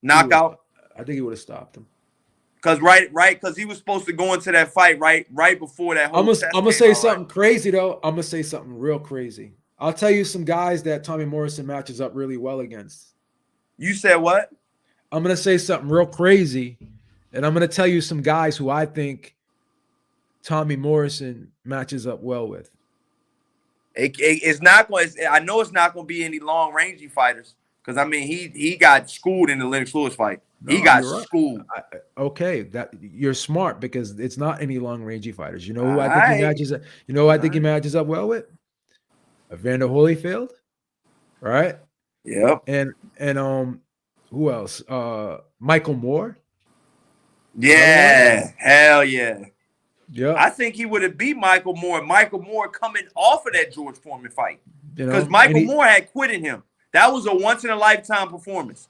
knockout. I think he would have stopped him. Because because he was supposed to go into that fight right before that whole. I'm test gonna came say out, something crazy though. I'm gonna say something real crazy. I'll tell you some guys that Tommy Morrison matches up really well against. You said what? I'm gonna say something real crazy, and I'm gonna tell you some guys who I think Tommy Morrison matches up well with. It's not going. I know it's not going to be any long rangey fighters because I mean he got schooled in the Lennox Lewis fight. He No, got you're right. schooled. Okay, that you're smart because it's not any long rangey fighters. You know who I think Alright. he matches up. You know who I think he matches up well with? Evander Holyfield, right? Yep. And who else? Michael Moore. Yeah. Hell yeah. Yeah. I think he would have beat Michael Moore. Michael Moore coming off of that George Foreman fight You know, because Michael Moore had quit in him. That was a once in a lifetime performance.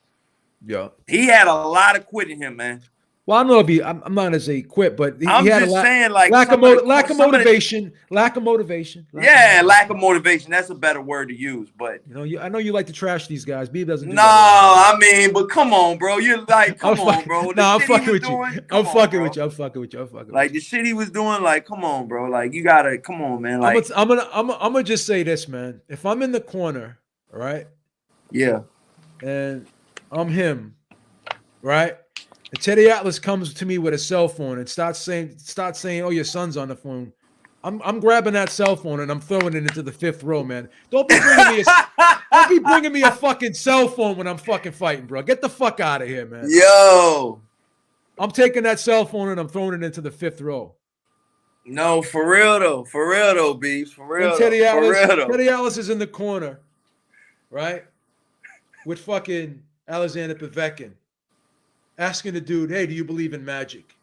Yeah. He had a lot of quit in him, man. Well, I don't know if he. I'm not gonna say he quit, but he I'm had just a saying, like lack of some of the- lack of some of the- motivation. Lack of motivation. Yeah, lack of motivation. That's a better word to use, but. You know, I know you like to trash these guys. Beeb doesn't. Do No, that. I mean, but come on, bro. You're like, come on, bro. No, I'm shit he fucking was with you. doing, I'm come on, fucking bro. with you. I'm fucking with you. I'm fucking Like with you. the shit he was doing, like, come on, bro. Like, you gotta, come on, man. Like, I'm gonna just say this, man. If I'm in the corner, right, yeah, and I'm him, right, and Teddy Atlas comes to me with a cell phone and starts saying, "Oh, your son's on the phone." I'm grabbing that cell phone and I'm throwing it into the fifth row, man. Don't be bringing me a fucking cell phone when I'm fucking fighting, bro. Get the fuck out of here, man. yo, I'm taking that cell phone and I'm throwing it into the fifth row. no, for real though, Beefs, for real, And Teddy though, for real though. Teddy Atlas is in the corner, right, with fucking Alexander Povetkin, asking the dude, "Hey, do you believe in magic?"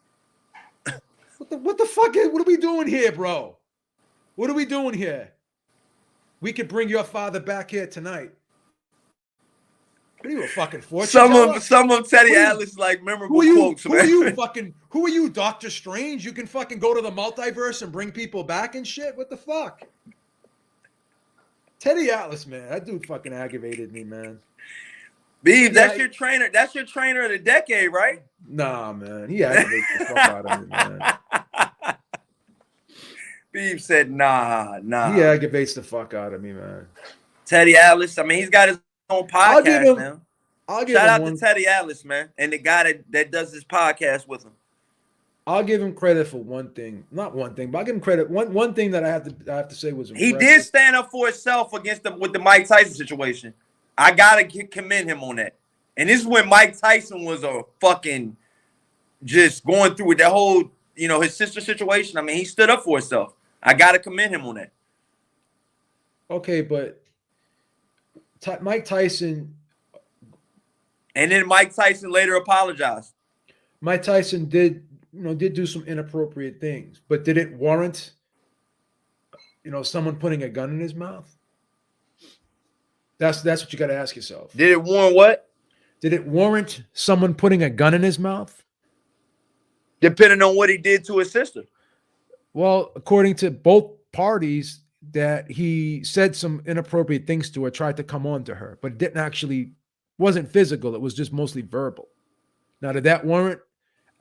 What the fuck? What are we doing here, bro? What are we doing here? We could bring your father back here tonight. What are you, a fucking fortune teller? Some of Teddy Who are you- Atlas like memorable Who are you? quotes, Who man. are you fucking? Who are you, Doctor Strange? You can fucking go to the multiverse and bring people back and shit. What the fuck? Teddy Atlas, man, that dude fucking aggravated me, man. Beef, that's Yeah, your trainer. That's your trainer of the decade, right? Nah, man, he aggravates the fuck out of me, man. Beef said, nah. He aggravates the fuck out of me, man. Teddy Atlas. I mean, he's got his own I'll give podcast him- now. I'll give Shout him out one. to Teddy Atlas, man, and the guy that does this podcast with him. I'll give him credit for one thing. Not one thing, but I'll give him credit. One thing that I have to say was He impressive. did stand up for himself against with the Mike Tyson situation. I gotta commend him on that. And this is when Mike Tyson was a fucking just going through with that whole, his sister situation. I mean, he stood up for himself. I gotta commend him on that. Okay, but Mike Tyson. And then Mike Tyson later apologized. Mike Tyson did do some inappropriate things, but did it warrant, someone putting a gun in his mouth? That's what you got to ask yourself. Did it warrant what? Did it warrant someone putting a gun in his mouth? Depending on what he did to his sister. Well, according to both parties, that he said some inappropriate things to her, tried to come on to her, but it wasn't physical. It was just mostly verbal. Now, did that warrant?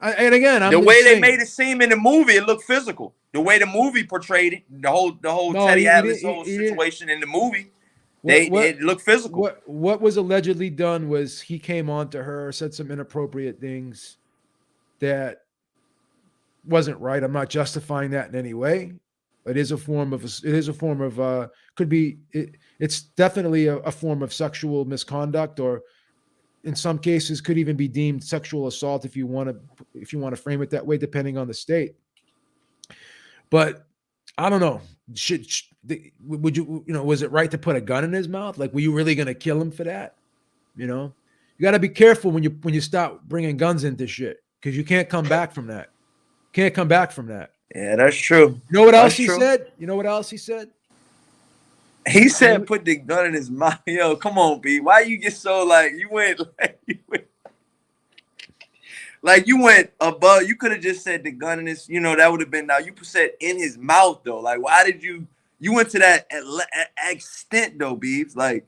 And again, the way they made it seem in the movie, it looked physical. The way the movie portrayed it, the whole Teddy Atlas whole situation in the movie, it looked physical. What was allegedly done was he came on to her, said some inappropriate things that wasn't right. I'm not justifying that in any way. It is a form of could be it's definitely a form of sexual misconduct, or in some cases could even be deemed sexual assault if you want to frame it that way, depending on the state. But I don't know. Would you was it right to put a gun in his mouth? Like, were you really going to kill him for that? You got to be careful when you start bringing guns into shit, because you can't come back from that. Can't come back from that. Yeah, that's true. You know what else That's he true. said? You know what else he said? He said, "Put the gun in his mouth." Yo, come on, B. Why you get so like you went above? You could have just said the gun in his. That would have been. Now you said in his mouth though. Like, why did you went to that extent though, Beebs? Like,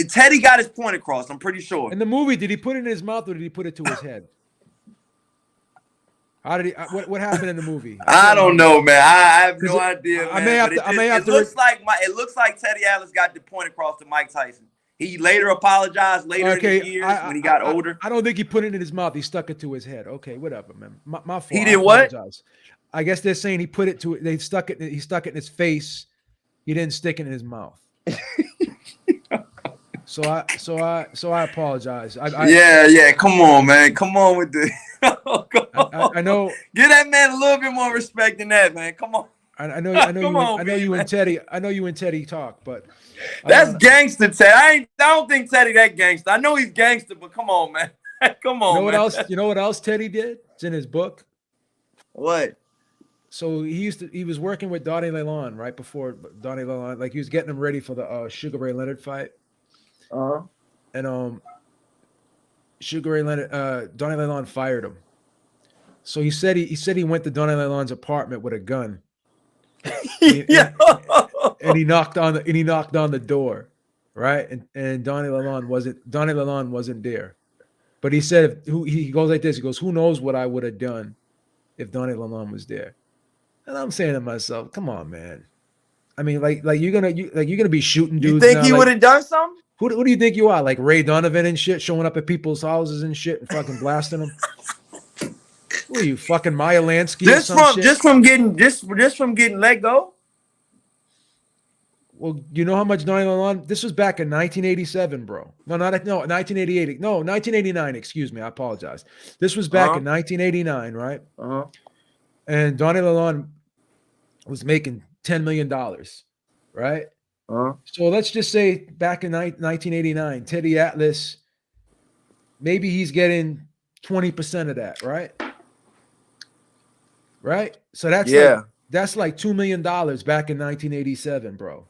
Teddy got his point across. I'm pretty sure. In the movie, did he put it in his mouth or did he put it to his head? How did he? What happened in the movie? I don't know, man. I have no idea. Man. It looks like Teddy Atlas got the point across to Mike Tyson. He later apologized in the years when he got older. I don't think he put it in his mouth. He stuck it to his head. Okay, whatever, man. My fault. He did what? I guess they're saying he put it to. They stuck it. He stuck it in his face. He didn't stick it in his mouth. So I apologize. Yeah. Come on, man. Come on with the. I know. Give that man a little bit more respect than that, man. Come on. I know you and Teddy talk, but that's gangster, Teddy. I don't think Teddy that gangster. I know he's gangster, but come on, man. Come on. You know what else Teddy did? It's in his book. What? So he was working with Donnie Lalonde right before Donnie Lalonde, like he was getting him ready for the Sugar Ray Leonard fight. And Sugar Ray Leonard, Donnie Lalonde fired him. So he said he went to Donnie Lalonde's apartment with a gun. And he knocked on the door, right? And Donnie Lalonde wasn't there. But he said he goes like this. He goes, "Who knows what I would have done if Donnie Lalonde was there?" And I'm saying to myself, "Come on, man. I mean, like you're gonna be shooting dudes. You think he would have done something? Who do you think you are? Like Ray Donovan and shit, showing up at people's houses and shit and fucking blasting them? Who are you, fucking Maya Lansky? Just from getting let go? Well, you know how much Donnie Lalonde? This was back in 1987, bro. No, 1988. No, 1989. Excuse me. I apologize. This was back in 1989, right? And Donnie Lalonde was making $10 million, right? So let's just say back in 1989, Teddy Atlas, maybe he's getting 20% of that, right? Right? So that's like $2 million back in 1987, bro.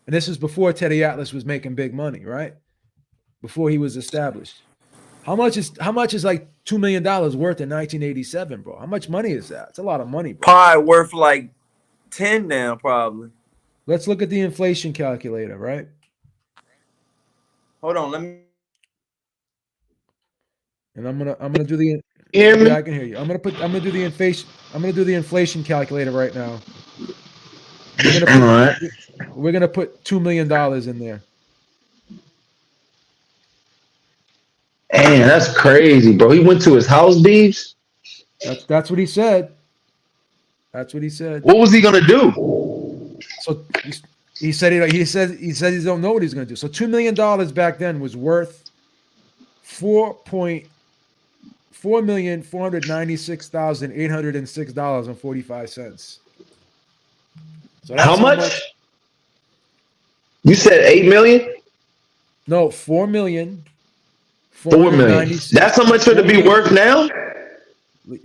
And this is before Teddy Atlas was making big money, right? Before he was established. How much is like $2 million worth in 1987, bro? How much money is that? It's a lot of money, bro. Probably worth like 10 now, probably. Let's look at the inflation calculator, right? Hold on, let me. And I'm gonna do the. Hear me? Yeah, I can hear you. I'm gonna do the inflation. I'm gonna do the inflation calculator right now. We're gonna put $2 million in there. Damn, that's crazy, bro. He went to his house, Beeves? That's what he said. That's what he said. What was he gonna do? So he said he don't know what he's gonna do. So $2 million back then was worth $4,496,806.45. So that's how much? You said 8 million? No, 4 million. 4 million. That's how much it'll be worth now?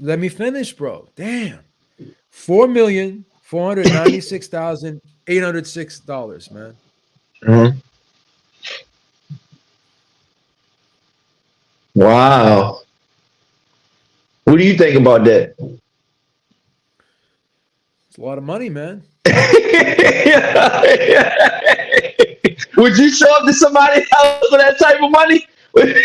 Let me finish, bro. Damn. $4,496,806, man. Wow. What do you think about that? It's a lot of money, man. Would you show up to somebody's house for that type of money? Would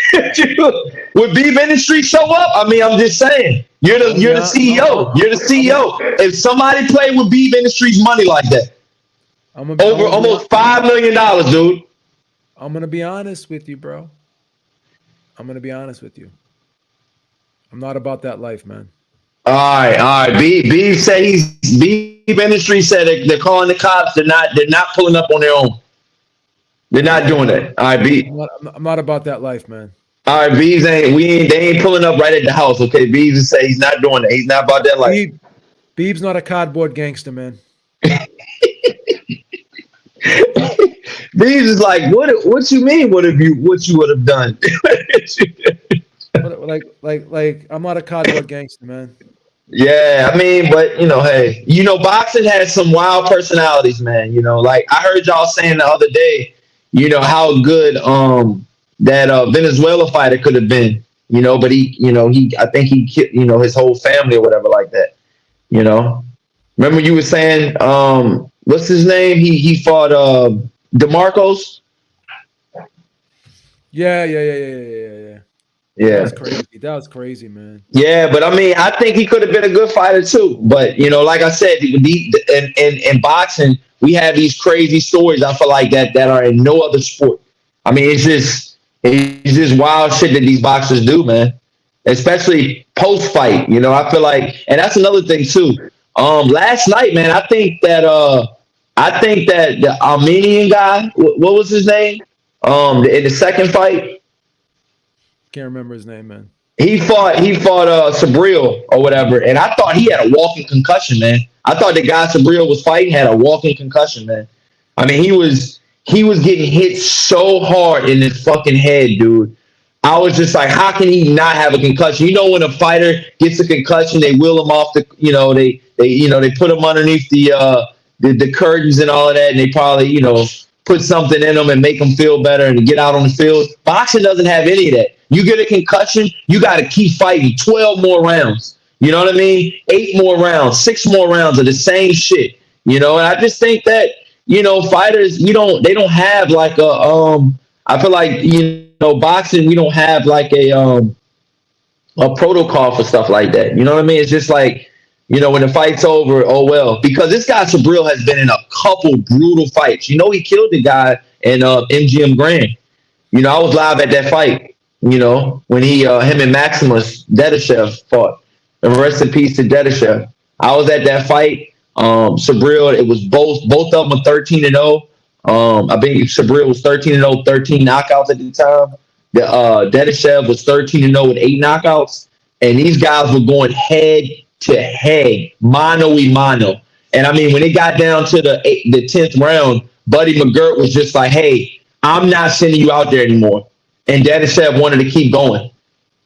B Ministry show up? I mean, I'm just saying. You're the CEO. You're the CEO. If somebody played with B Ministry's money like that, almost $5 million, dude. I'm gonna be honest with you, bro. I'm gonna be honest with you. I'm not about that life, man. All right. Beef said Beef Industry said they're calling the cops. They're not pulling up on their own. They're not doing that. All right, Beef. I'm not about that life, man. All right, Bees they ain't pulling up right at the house. Okay, Bees just say he's not doing that. He's not about that life. Beeb's not a cardboard gangster, man. Bees is like, what you mean? What you would have done? like I'm not a cardboard gangster, man. Yeah, I mean, but hey, boxing has some wild personalities, man. Like I heard y'all saying the other day, how good that Venezuela fighter could have been, but I think he killed, his whole family or whatever like that. Remember you were saying, what's his name? He fought DeMarcos. Yeah. Yeah. That was crazy, man. Yeah, but I mean, I think he could have been a good fighter too. But like I said, in boxing, we have these crazy stories. I feel like that are in no other sport. I mean, it's just wild shit that these boxers do, man. Especially post fight. I feel like, and that's another thing too. Last night, man, I think that the Armenian guy, what was his name? In the second fight. Can't remember his name, man. He fought Sabril or whatever, and I thought he had a walking concussion, man. I thought the guy Sabril was fighting had a walking concussion, man. I mean, he was getting hit so hard in his fucking head, dude. I was just like, how can he not have a concussion? When a fighter gets a concussion, they wheel him off the, they put him underneath the curtains and all of that, and they probably, put something in him and make him feel better and get out on the field. Boxing doesn't have any of that. You get a concussion, you got to keep fighting 12 more rounds. You know what I mean? 8 more rounds, 6 more rounds of the same shit. And I just think that, fighters, they don't have like I feel like, boxing, we don't have like a protocol for stuff like that. You know what I mean? It's just like, when the fight's over, oh well. Because this guy Sabril has been in a couple brutal fights. He killed the guy in MGM Grand. I was live at that fight. When him and Maximus Dedashev fought. And rest in peace to Dedashev. I was at that fight. Sabril, it was both of them are 13-0. I think Sabril was 13-0, 13 knockouts at the time. Dedashev was 13-0 with 8 knockouts. And these guys were going head to head, mano y mano. And I mean, when it got down to the 10th round, Buddy McGirt was just like, hey, I'm not sending you out there anymore. And Dedashev wanted to keep going.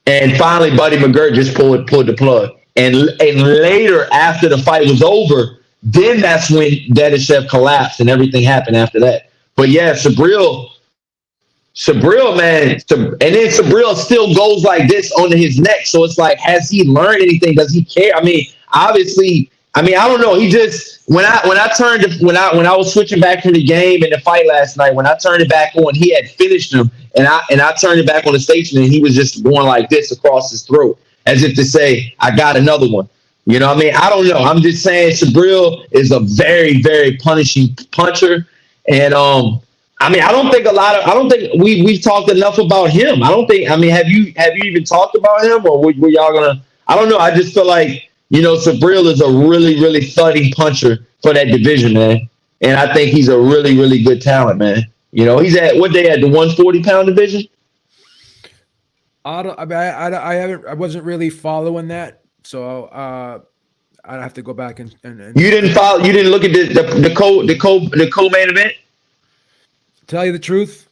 And finally, Buddy McGirt just pulled the plug. And later, after the fight was over, then that's when Dedashev collapsed and everything happened after that. But yeah, Sabril, man, and then Sabril still goes like this onto his neck. So it's like, has he learned anything? Does he care? I mean, obviously, I don't know. He just when I was switching back to the game in the fight last night, when I turned it back on, he had finished him, and I turned it back on the station, and he was just going like this across his throat, as if to say, I got another one. You know what I mean? I don't know. I'm just saying Sabril is a very, very punishing puncher. And I don't think we've talked enough about him. Have you even talked about him, or were y'all gonna? I don't know. I just feel like, Sabril is a really, really thudding puncher for that division, man. And I think he's a really, really good talent, man. He's at what they had, the 140-pound division. I wasn't really following that, so I'd have to go back and You didn't follow. You didn't look at the co-main event. Tell you the truth,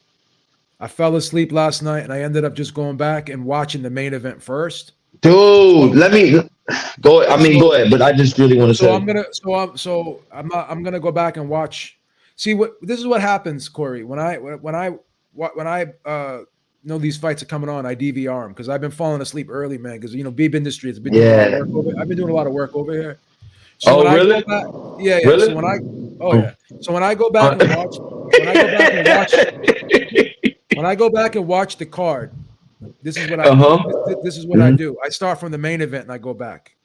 I fell asleep last night, and I ended up just going back and watching the main event first. Dude, let me go. Go ahead, but I just really want to say. I'm gonna go back and watch. See this is what happens, Corey. When I know these fights are coming on, I DVR them because I've been falling asleep early, man. Because Beeb Industry has been doing a lot of work I've been doing a lot of work over here. So really? Yeah. Really? So when I go back and watch, when I go back and watch the card, this is what I do. This is what I do. I start from the main event and I go back.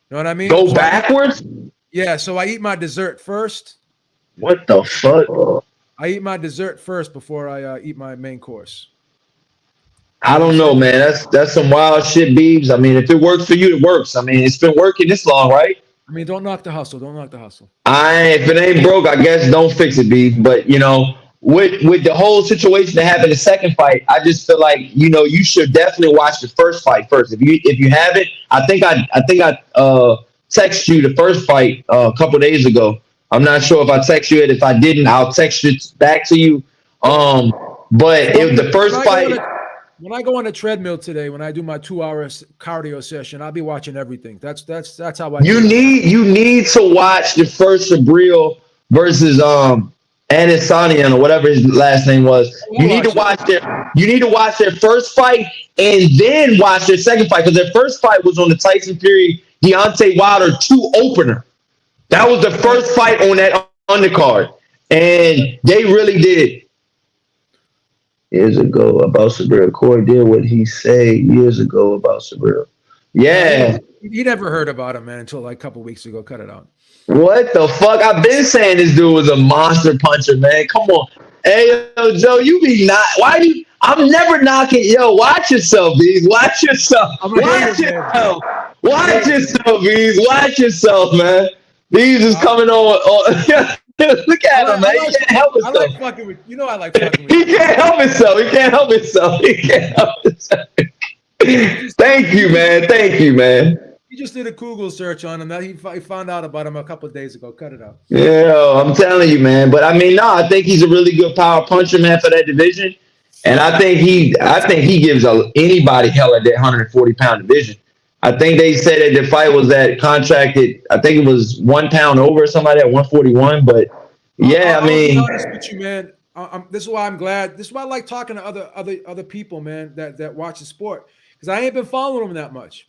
You know what I mean? Go backwards? Yeah. So I eat my dessert first. What the fuck? I eat my dessert first before I eat my main course. You I know what I'm don't know, saying? man. That's some wild shit, Beebs. I mean, if it works for you, it works. I mean, it's been working this long, right? I mean, don't knock the hustle. Don't knock the hustle. If it ain't broke, I guess don't fix it, B. But with the whole situation that happened the second fight, I just feel like you should definitely watch the first fight first. If you haven't, I think I texted you the first fight a couple days ago. I'm not sure if I text you it. If I didn't, I'll text it back to you. But if the first fight. When I go on the treadmill today, when I do my 2 hour cardio session, I'll be watching everything. That's how I You do it. need to watch the first Sabril versus Adesanya or whatever his last name was. You need to watch their first fight and then watch their second fight, because their first fight was on the Tyson Fury Deontay Wilder 2 opener. That was the first fight on that undercard, and they really did. Years ago about Sabril. Corey did what he said years ago about Sabril. Yeah. You never heard about him, man, until like a couple weeks ago. Cut it out. What the fuck? I've been saying this dude was a monster puncher, man. Come on. Hey, yo, Joe, you be not. Why do you? I'm never knocking. Yo, watch yourself, Bees. Watch yourself. Watch yourself. Watch yourself, Bees. Watch yourself, man. Bees is coming on. Look at him, man. He can't help himself. I like fucking with you. I like fucking with He can't help himself. He can't help himself. He can't help himself. Thank you, man. Thank you, man. You just did a Google search on him. That he found out about him a couple of days ago. Cut it out. Yeah, I'm telling you, man. But I mean, no, I think he's a really good power puncher, man, for that division. And I think he gives anybody hell at that 140-pound division. I think they said that the fight was that contracted. I think it was 1 pound over or something like that, 141. But yeah, I'll I mean, be honest with you, man. This is why I'm glad. This is why I like talking to other people, man, that watch the sport, because I ain't been following them that much.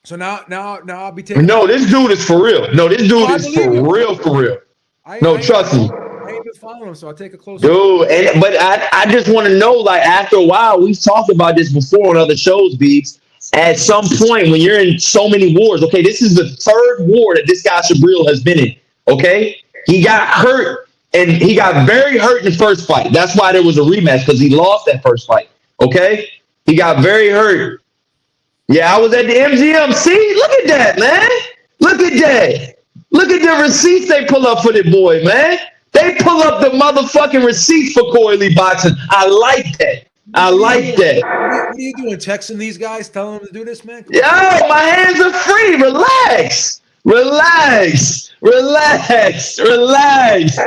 So now I'll be taking. No, this dude is for real. No, this dude is for real, for real. No, trust me. I ain't been following him, so I'll take a closer look. Dude, but I just want to know, like, after a while, we've talked about this before on other shows, Beats. At some point, when you're in so many wars, okay, this is the 3rd war that this guy Sabril has been in, okay? He got hurt, and he got very hurt in the first fight. That's why there was a rematch, because he lost that first fight, okay? He got very hurt. Yeah, I was at the MGM. See, look at that, man. Look at that. Look at the receipts they pull up for the boy, man. They pull up the motherfucking receipts for Corey Lee Boxing. I like that. I like that. What are you doing? Texting these guys, telling them to do this, man? Yo, my hands are free. Relax. Relax. Relax. Relax.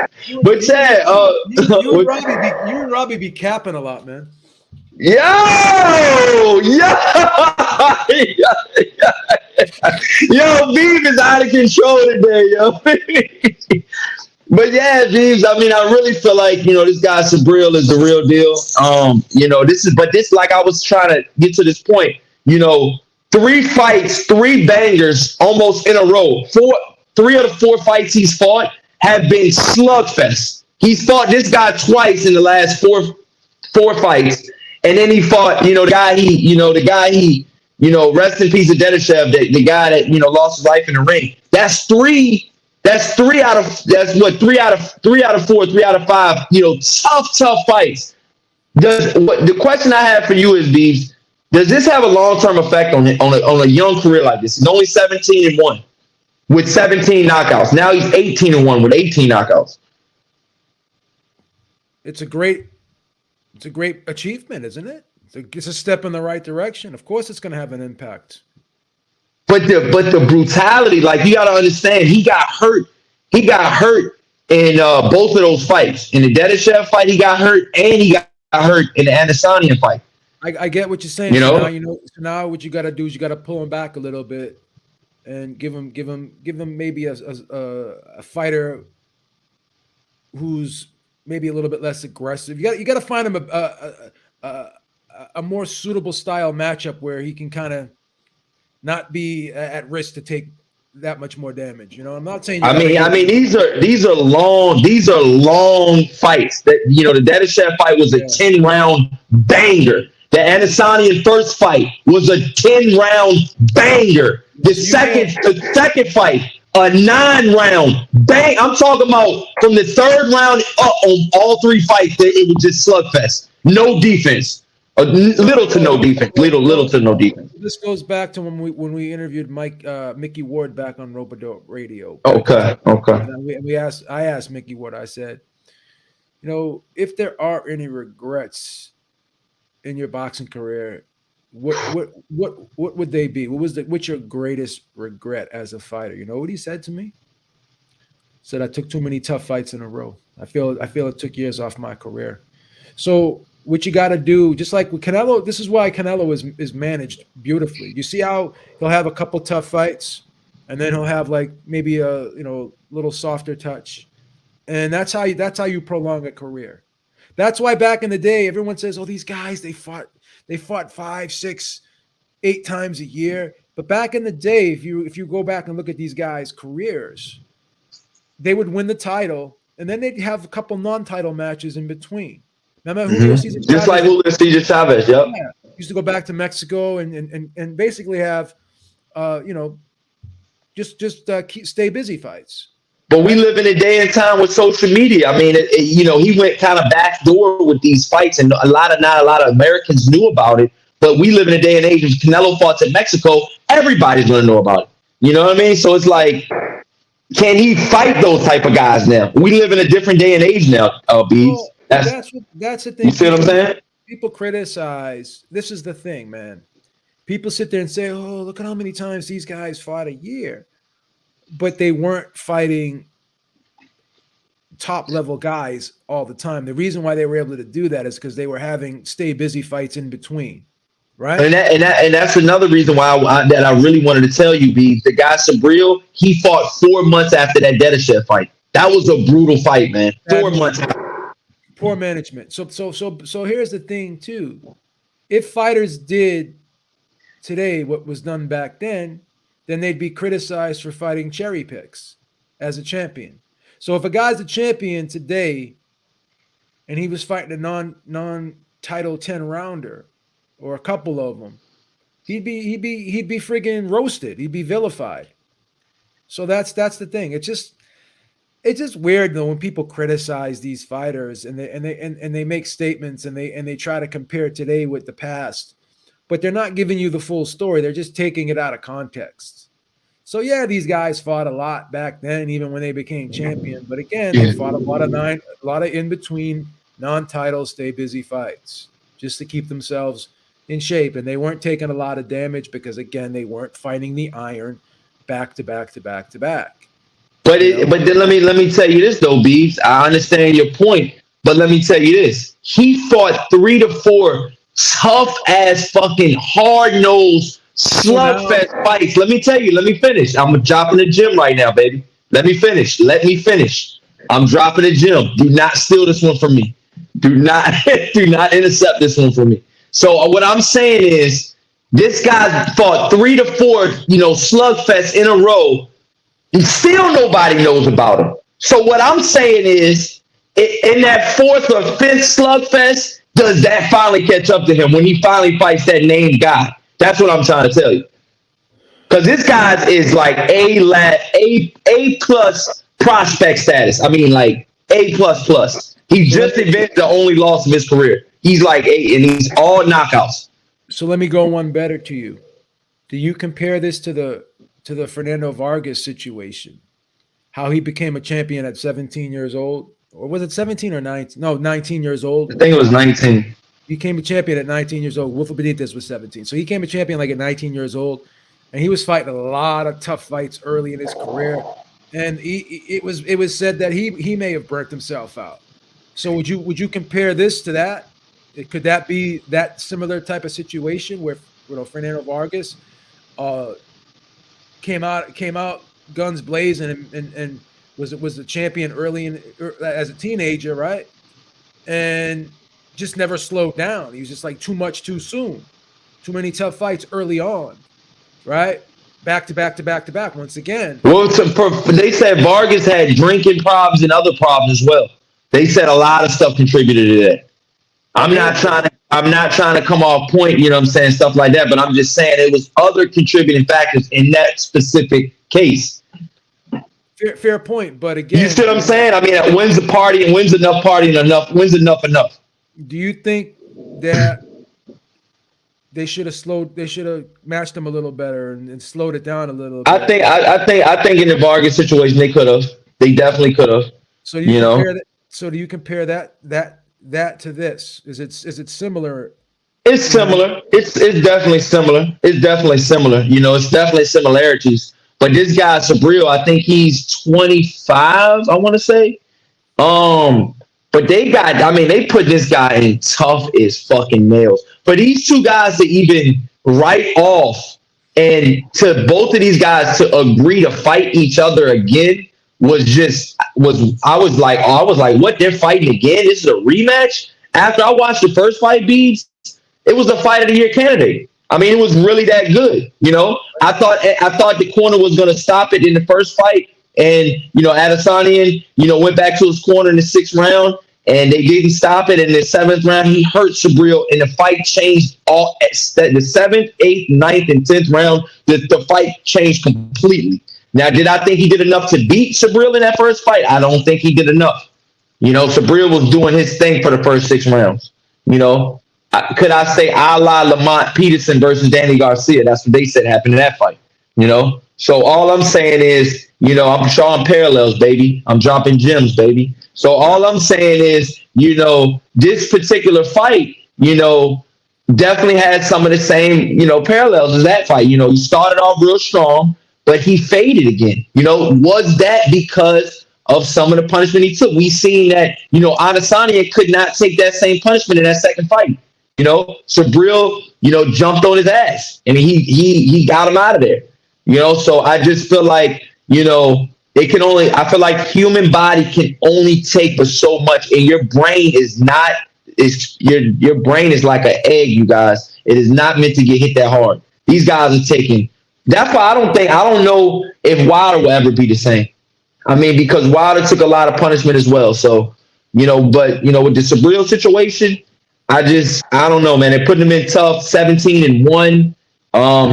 But Chad, you and Robbie be capping a lot, man. Yo, Beav is out of control today, yo. But yeah, Beavs, I mean, I really feel like, this guy Sabril is the real deal. This, like I was trying to get to this point, 3 fights, 3 bangers almost in a row. 3 of the 4 fights he's fought have been slugfest. He's fought this guy twice in the last four fights. And then he fought, the guy he, rest in peace, Dedishev, the guy that, lost his life in the ring. That's 3 out of 4, 3 out of 5, tough fights. The question I have for you is, Beebs, does this have a long-term effect on a young career like this? He's only 17-1 with 17 knockouts. Now he's 18-1 with 18 knockouts. It's a great achievement, isn't it? It's a step in the right direction. Of course, it's going to have an impact. But the brutality, like, you got to understand, he got hurt. He got hurt in both of those fights. In the Dedishev fight, he got hurt, and he got hurt in the Adesanya fight. I get what you're saying. So now what you got to do is you got to pull him back a little bit and give him maybe a fighter who's maybe a little bit less aggressive. You got to find him a more suitable style matchup where he can kind of not be at risk to take that much more damage. I'm not saying. I mean, these are long fights. That the Dedishev fight was a 10-round banger. The Adesanya first fight was a 10-round banger. The second fight, a 9-round bang. I'm talking about from the 3rd round up on all 3 fights. It was just slugfest. No defense. Little to no defense. Little to no defense. This goes back to when we interviewed Mickey Ward back on Robodope Radio. Okay. And I asked Mickey Ward. I said, if there are any regrets in your boxing career, what would they be? What's your greatest regret as a fighter? You know what he said to me? Said I took too many tough fights in a row. I feel it took years off my career. So what you got to do, just like with Canelo, this is why Canelo is managed beautifully. You see how he'll have a couple tough fights, and then he'll have like maybe a little softer touch, and that's how you prolong a career. That's why back in the day, everyone says, "Oh, these guys they fought 5, 6, 8 times a year." But back in the day, if you go back and look at these guys' careers, they would win the title, and then they'd have a couple non-title matches in between. Remember Julio Cesar Chavez? Just like Julio Cesar Chavez, yep. Yeah. Used to go back to Mexico and basically have, stay busy fights. But we live in a day and time with social media. I mean, he went kind of backdoor with these fights, and not a lot of Americans knew about it. But we live in a day and age of Canelo fought in Mexico. Everybody's going to know about it. You know what I mean? So it's like, can he fight those type of guys now? We live in a different day and age now, Bees. That's the thing. You see what I'm saying? People criticize. This is the thing, man. People sit there and say, "Oh, look at how many times these guys fought a year," but they weren't fighting top level guys all the time. The reason why they were able to do that is because they were having stay busy fights in between, right? And that's another reason why I really wanted to tell you, B. The guy Sabril, he fought 4 months after that Dedishev fight. That was a brutal fight, man. 4 months. Poor management. So here's the thing too. If fighters did today what was done back then they'd be criticized for fighting cherry picks as a champion. So if a guy's a champion today and he was fighting a non-title 10 rounder or a couple of them, he'd be friggin' roasted. He'd be vilified. So that's the thing. It's just weird though when people criticize these fighters and they make statements and they try to compare today with the past, but they're not giving you the full story. They're just taking it out of context. So yeah, these guys fought a lot back then, even when they became champion. But again, they fought a lot of in between non-title, stay busy fights just to keep themselves in shape, and they weren't taking a lot of damage because again, they weren't fighting the iron back to back to back to back. But then let me tell you this though, Beebs. I understand your point, but let me tell you this: he fought 3 to 4 tough ass, fucking hard nosed slugfest fights. Let me tell you. Let me finish. I'm dropping the gym right now, baby. Let me finish. I'm dropping the gym. Do not steal this one from me. Do not intercept this one from me. So what I'm saying is, this guy fought 3 to 4, slugfests in a row. And still nobody knows about him. So what I'm saying is, in that 4th or 5th slugfest, does that finally catch up to him when he finally fights that named guy? That's what I'm trying to tell you. Because this guy is like A plus prospect status. I mean, like A plus. He just invented the only loss of his career. He's like A, and he's all knockouts. So let me go one better to you. Do you compare this to the Fernando Vargas situation? How he became a champion at 17 years old? Or was it 17 or 19? No, 19 years old. I think it was 19. He became a champion at 19 years old. Wolf Benitez was 17. So he became a champion like at 19 years old. And he was fighting a lot of tough fights early in his career. And it was said that he may have burnt himself out. So would you compare this to that? Could that be that similar type of situation where Fernando Vargas came out guns blazing and was a champion early as a teenager, right? And just never slowed down. He was just like too much too soon. Too many tough fights early on, right? Back to back once again. Well, they said Vargas had drinking problems and other problems as well. They said a lot of stuff contributed to that. I'm not trying to come off point, you know what I'm saying, stuff like that, but I'm just saying it was other contributing factors in that specific case. Fair point, but again, you see what I'm saying? I mean, when's the party and when's enough party and when's enough? Do you think that they should have matched him a little better and slowed it down a little bit. I think in the bargain situation they could have. They definitely could have. So do you compare that? So do you compare that to this? Is it similar? It's similar. It's definitely similar. It's definitely similar. It's definitely similarities. But this guy Sabril, I think he's 25. I want to say. But they put this guy in tough as fucking nails. For these two guys to even write off and to both of these guys to agree to fight each other again I was like, what? They're fighting again? This is a rematch? After I watched the first fight, Beebs, it was the fight of the year candidate. I mean, it was really that good. I thought the corner was gonna stop it in the first fight. And, Adesanya, went back to his corner in the 6th round and they didn't stop it. In the 7th round, he hurt Sabril and the fight changed all the 7th, 8th, 9th, and 10th round. The fight changed completely. Now, did I think he did enough to beat Sabril in that first fight? I don't think he did enough. Sabril was doing his thing for the first 6 rounds. Could I say a la Lamont Peterson versus Danny Garcia? That's what they said happened in that fight. So all I'm saying is, I'm drawing parallels, baby. I'm dropping gems, baby. So all I'm saying is, this particular fight, definitely had some of the same, parallels as that fight. He started off real strong, but he faded again. Was that because of some of the punishment he took? We seen that, Adesanya could not take that same punishment in that second fight. Sabril, jumped on his ass and he got him out of there. So I just feel like, I feel like human body can only take but so much, and your brain is not, your brain is like an egg, you guys. It is not meant to get hit that hard. These guys are taking, that's why I don't know if Wilder will ever be the same. I mean, because Wilder took a lot of punishment as well. So, but, with the Sabril situation, I don't know, man. They're putting him in tough, 17-1.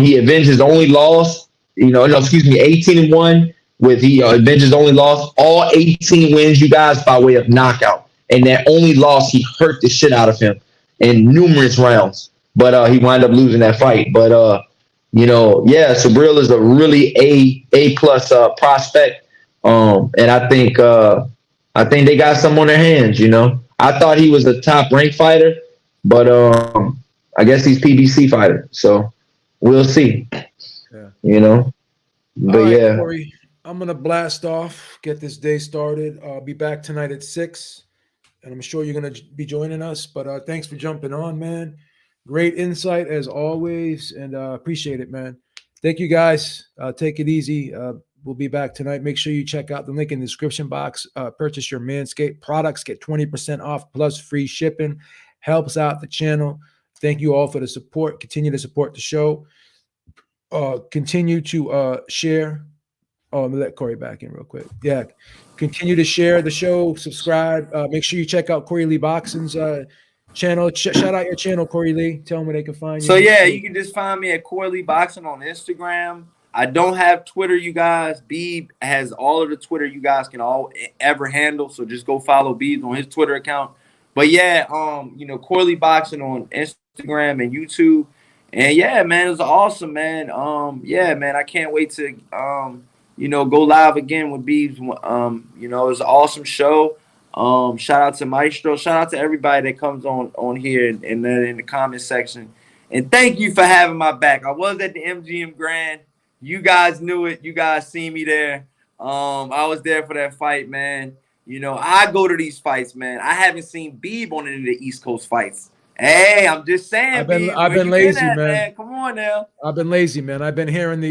He avenged his only loss. 18-1 with he avenged his only loss. All 18 wins, you guys, by way of knockout. And that only loss, he hurt the shit out of him in numerous rounds. But he wound up losing that fight. But Sabril is a really A+ prospect. And I think they got some on their hands. I thought he was a top ranked fighter, but I guess he's PBC fighter. So we'll see. Yeah. But all right, yeah. Corey, I'm gonna blast off, get this day started. I'll be back tonight at 6, and I'm sure you're gonna be joining us. But thanks for jumping on, man. Great insight as always, and appreciate it, man. Thank you, guys. Take it easy. We'll be back tonight. Make sure you check out the link in the description box. Purchase your Manscaped products. Get 20% off plus free shipping. Helps out the channel. Thank you all for the support. Continue to support the show. Continue to share. Oh, let me let Corey back in real quick. Yeah. Continue to share the show. Subscribe. Make sure you check out Corey Lee Boxing's channel. Shout out your channel, Corey Lee. Tell them where they can find you. So, yeah, you can just find me at Corey Lee Boxing on Instagram. I don't have Twitter, you guys. Beeb has all of the Twitter you guys can ever handle. So just go follow Beeb on his Twitter account. But yeah, Corey Lee Boxing on Instagram and YouTube. And yeah, man, it was awesome, man. Yeah, man, I can't wait to go live again with Beebs. It was an awesome show. Shout out to Maestro. Shout out to everybody that comes on here and in the comment section. And thank you for having my back. I was at the MGM Grand. You guys knew it. You guys seen me there. I was there for that fight, man. I go to these fights, man. I haven't seen Beeb on any of the East Coast fights. Hey, I'm just saying. I've been lazy, man. Come on now. I've been lazy, man. I've been hearing the.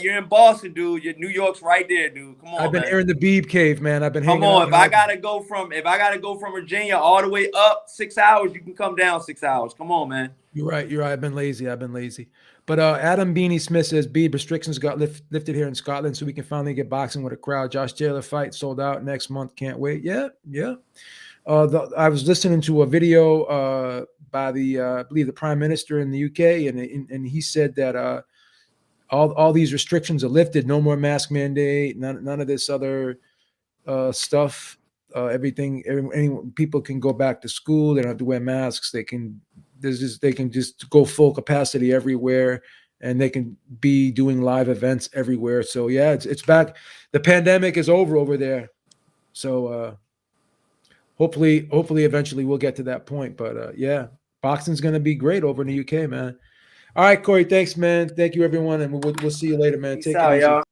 You're in Boston, dude. New York's right there, dude. Come on. I've been hearing the Beeb cave, man. I've been. Come on. If I gotta go from Virginia all the way up 6 hours, you can come down 6 hours. Come on, man. You're right. I've been lazy. But Adam Beanie Smith says Beeb restrictions got lifted here in Scotland, so we can finally get boxing with a crowd. Josh Taylor fight sold out next month. Can't wait. Yeah. I was listening to a video by I believe the Prime Minister in the UK, and he said that all these restrictions are lifted. No more mask mandate. None of this other stuff. Everything. People can go back to school. They don't have to wear masks. they can just go full capacity everywhere, and they can be doing live events everywhere. So yeah, it's back. The pandemic is over there. So hopefully eventually we'll get to that point. But yeah, boxing's gonna be great over in the UK, man. All right, Corey, thanks, man. Thank you, everyone, and we'll see you later, man. Peace Take out, it easy. y'all.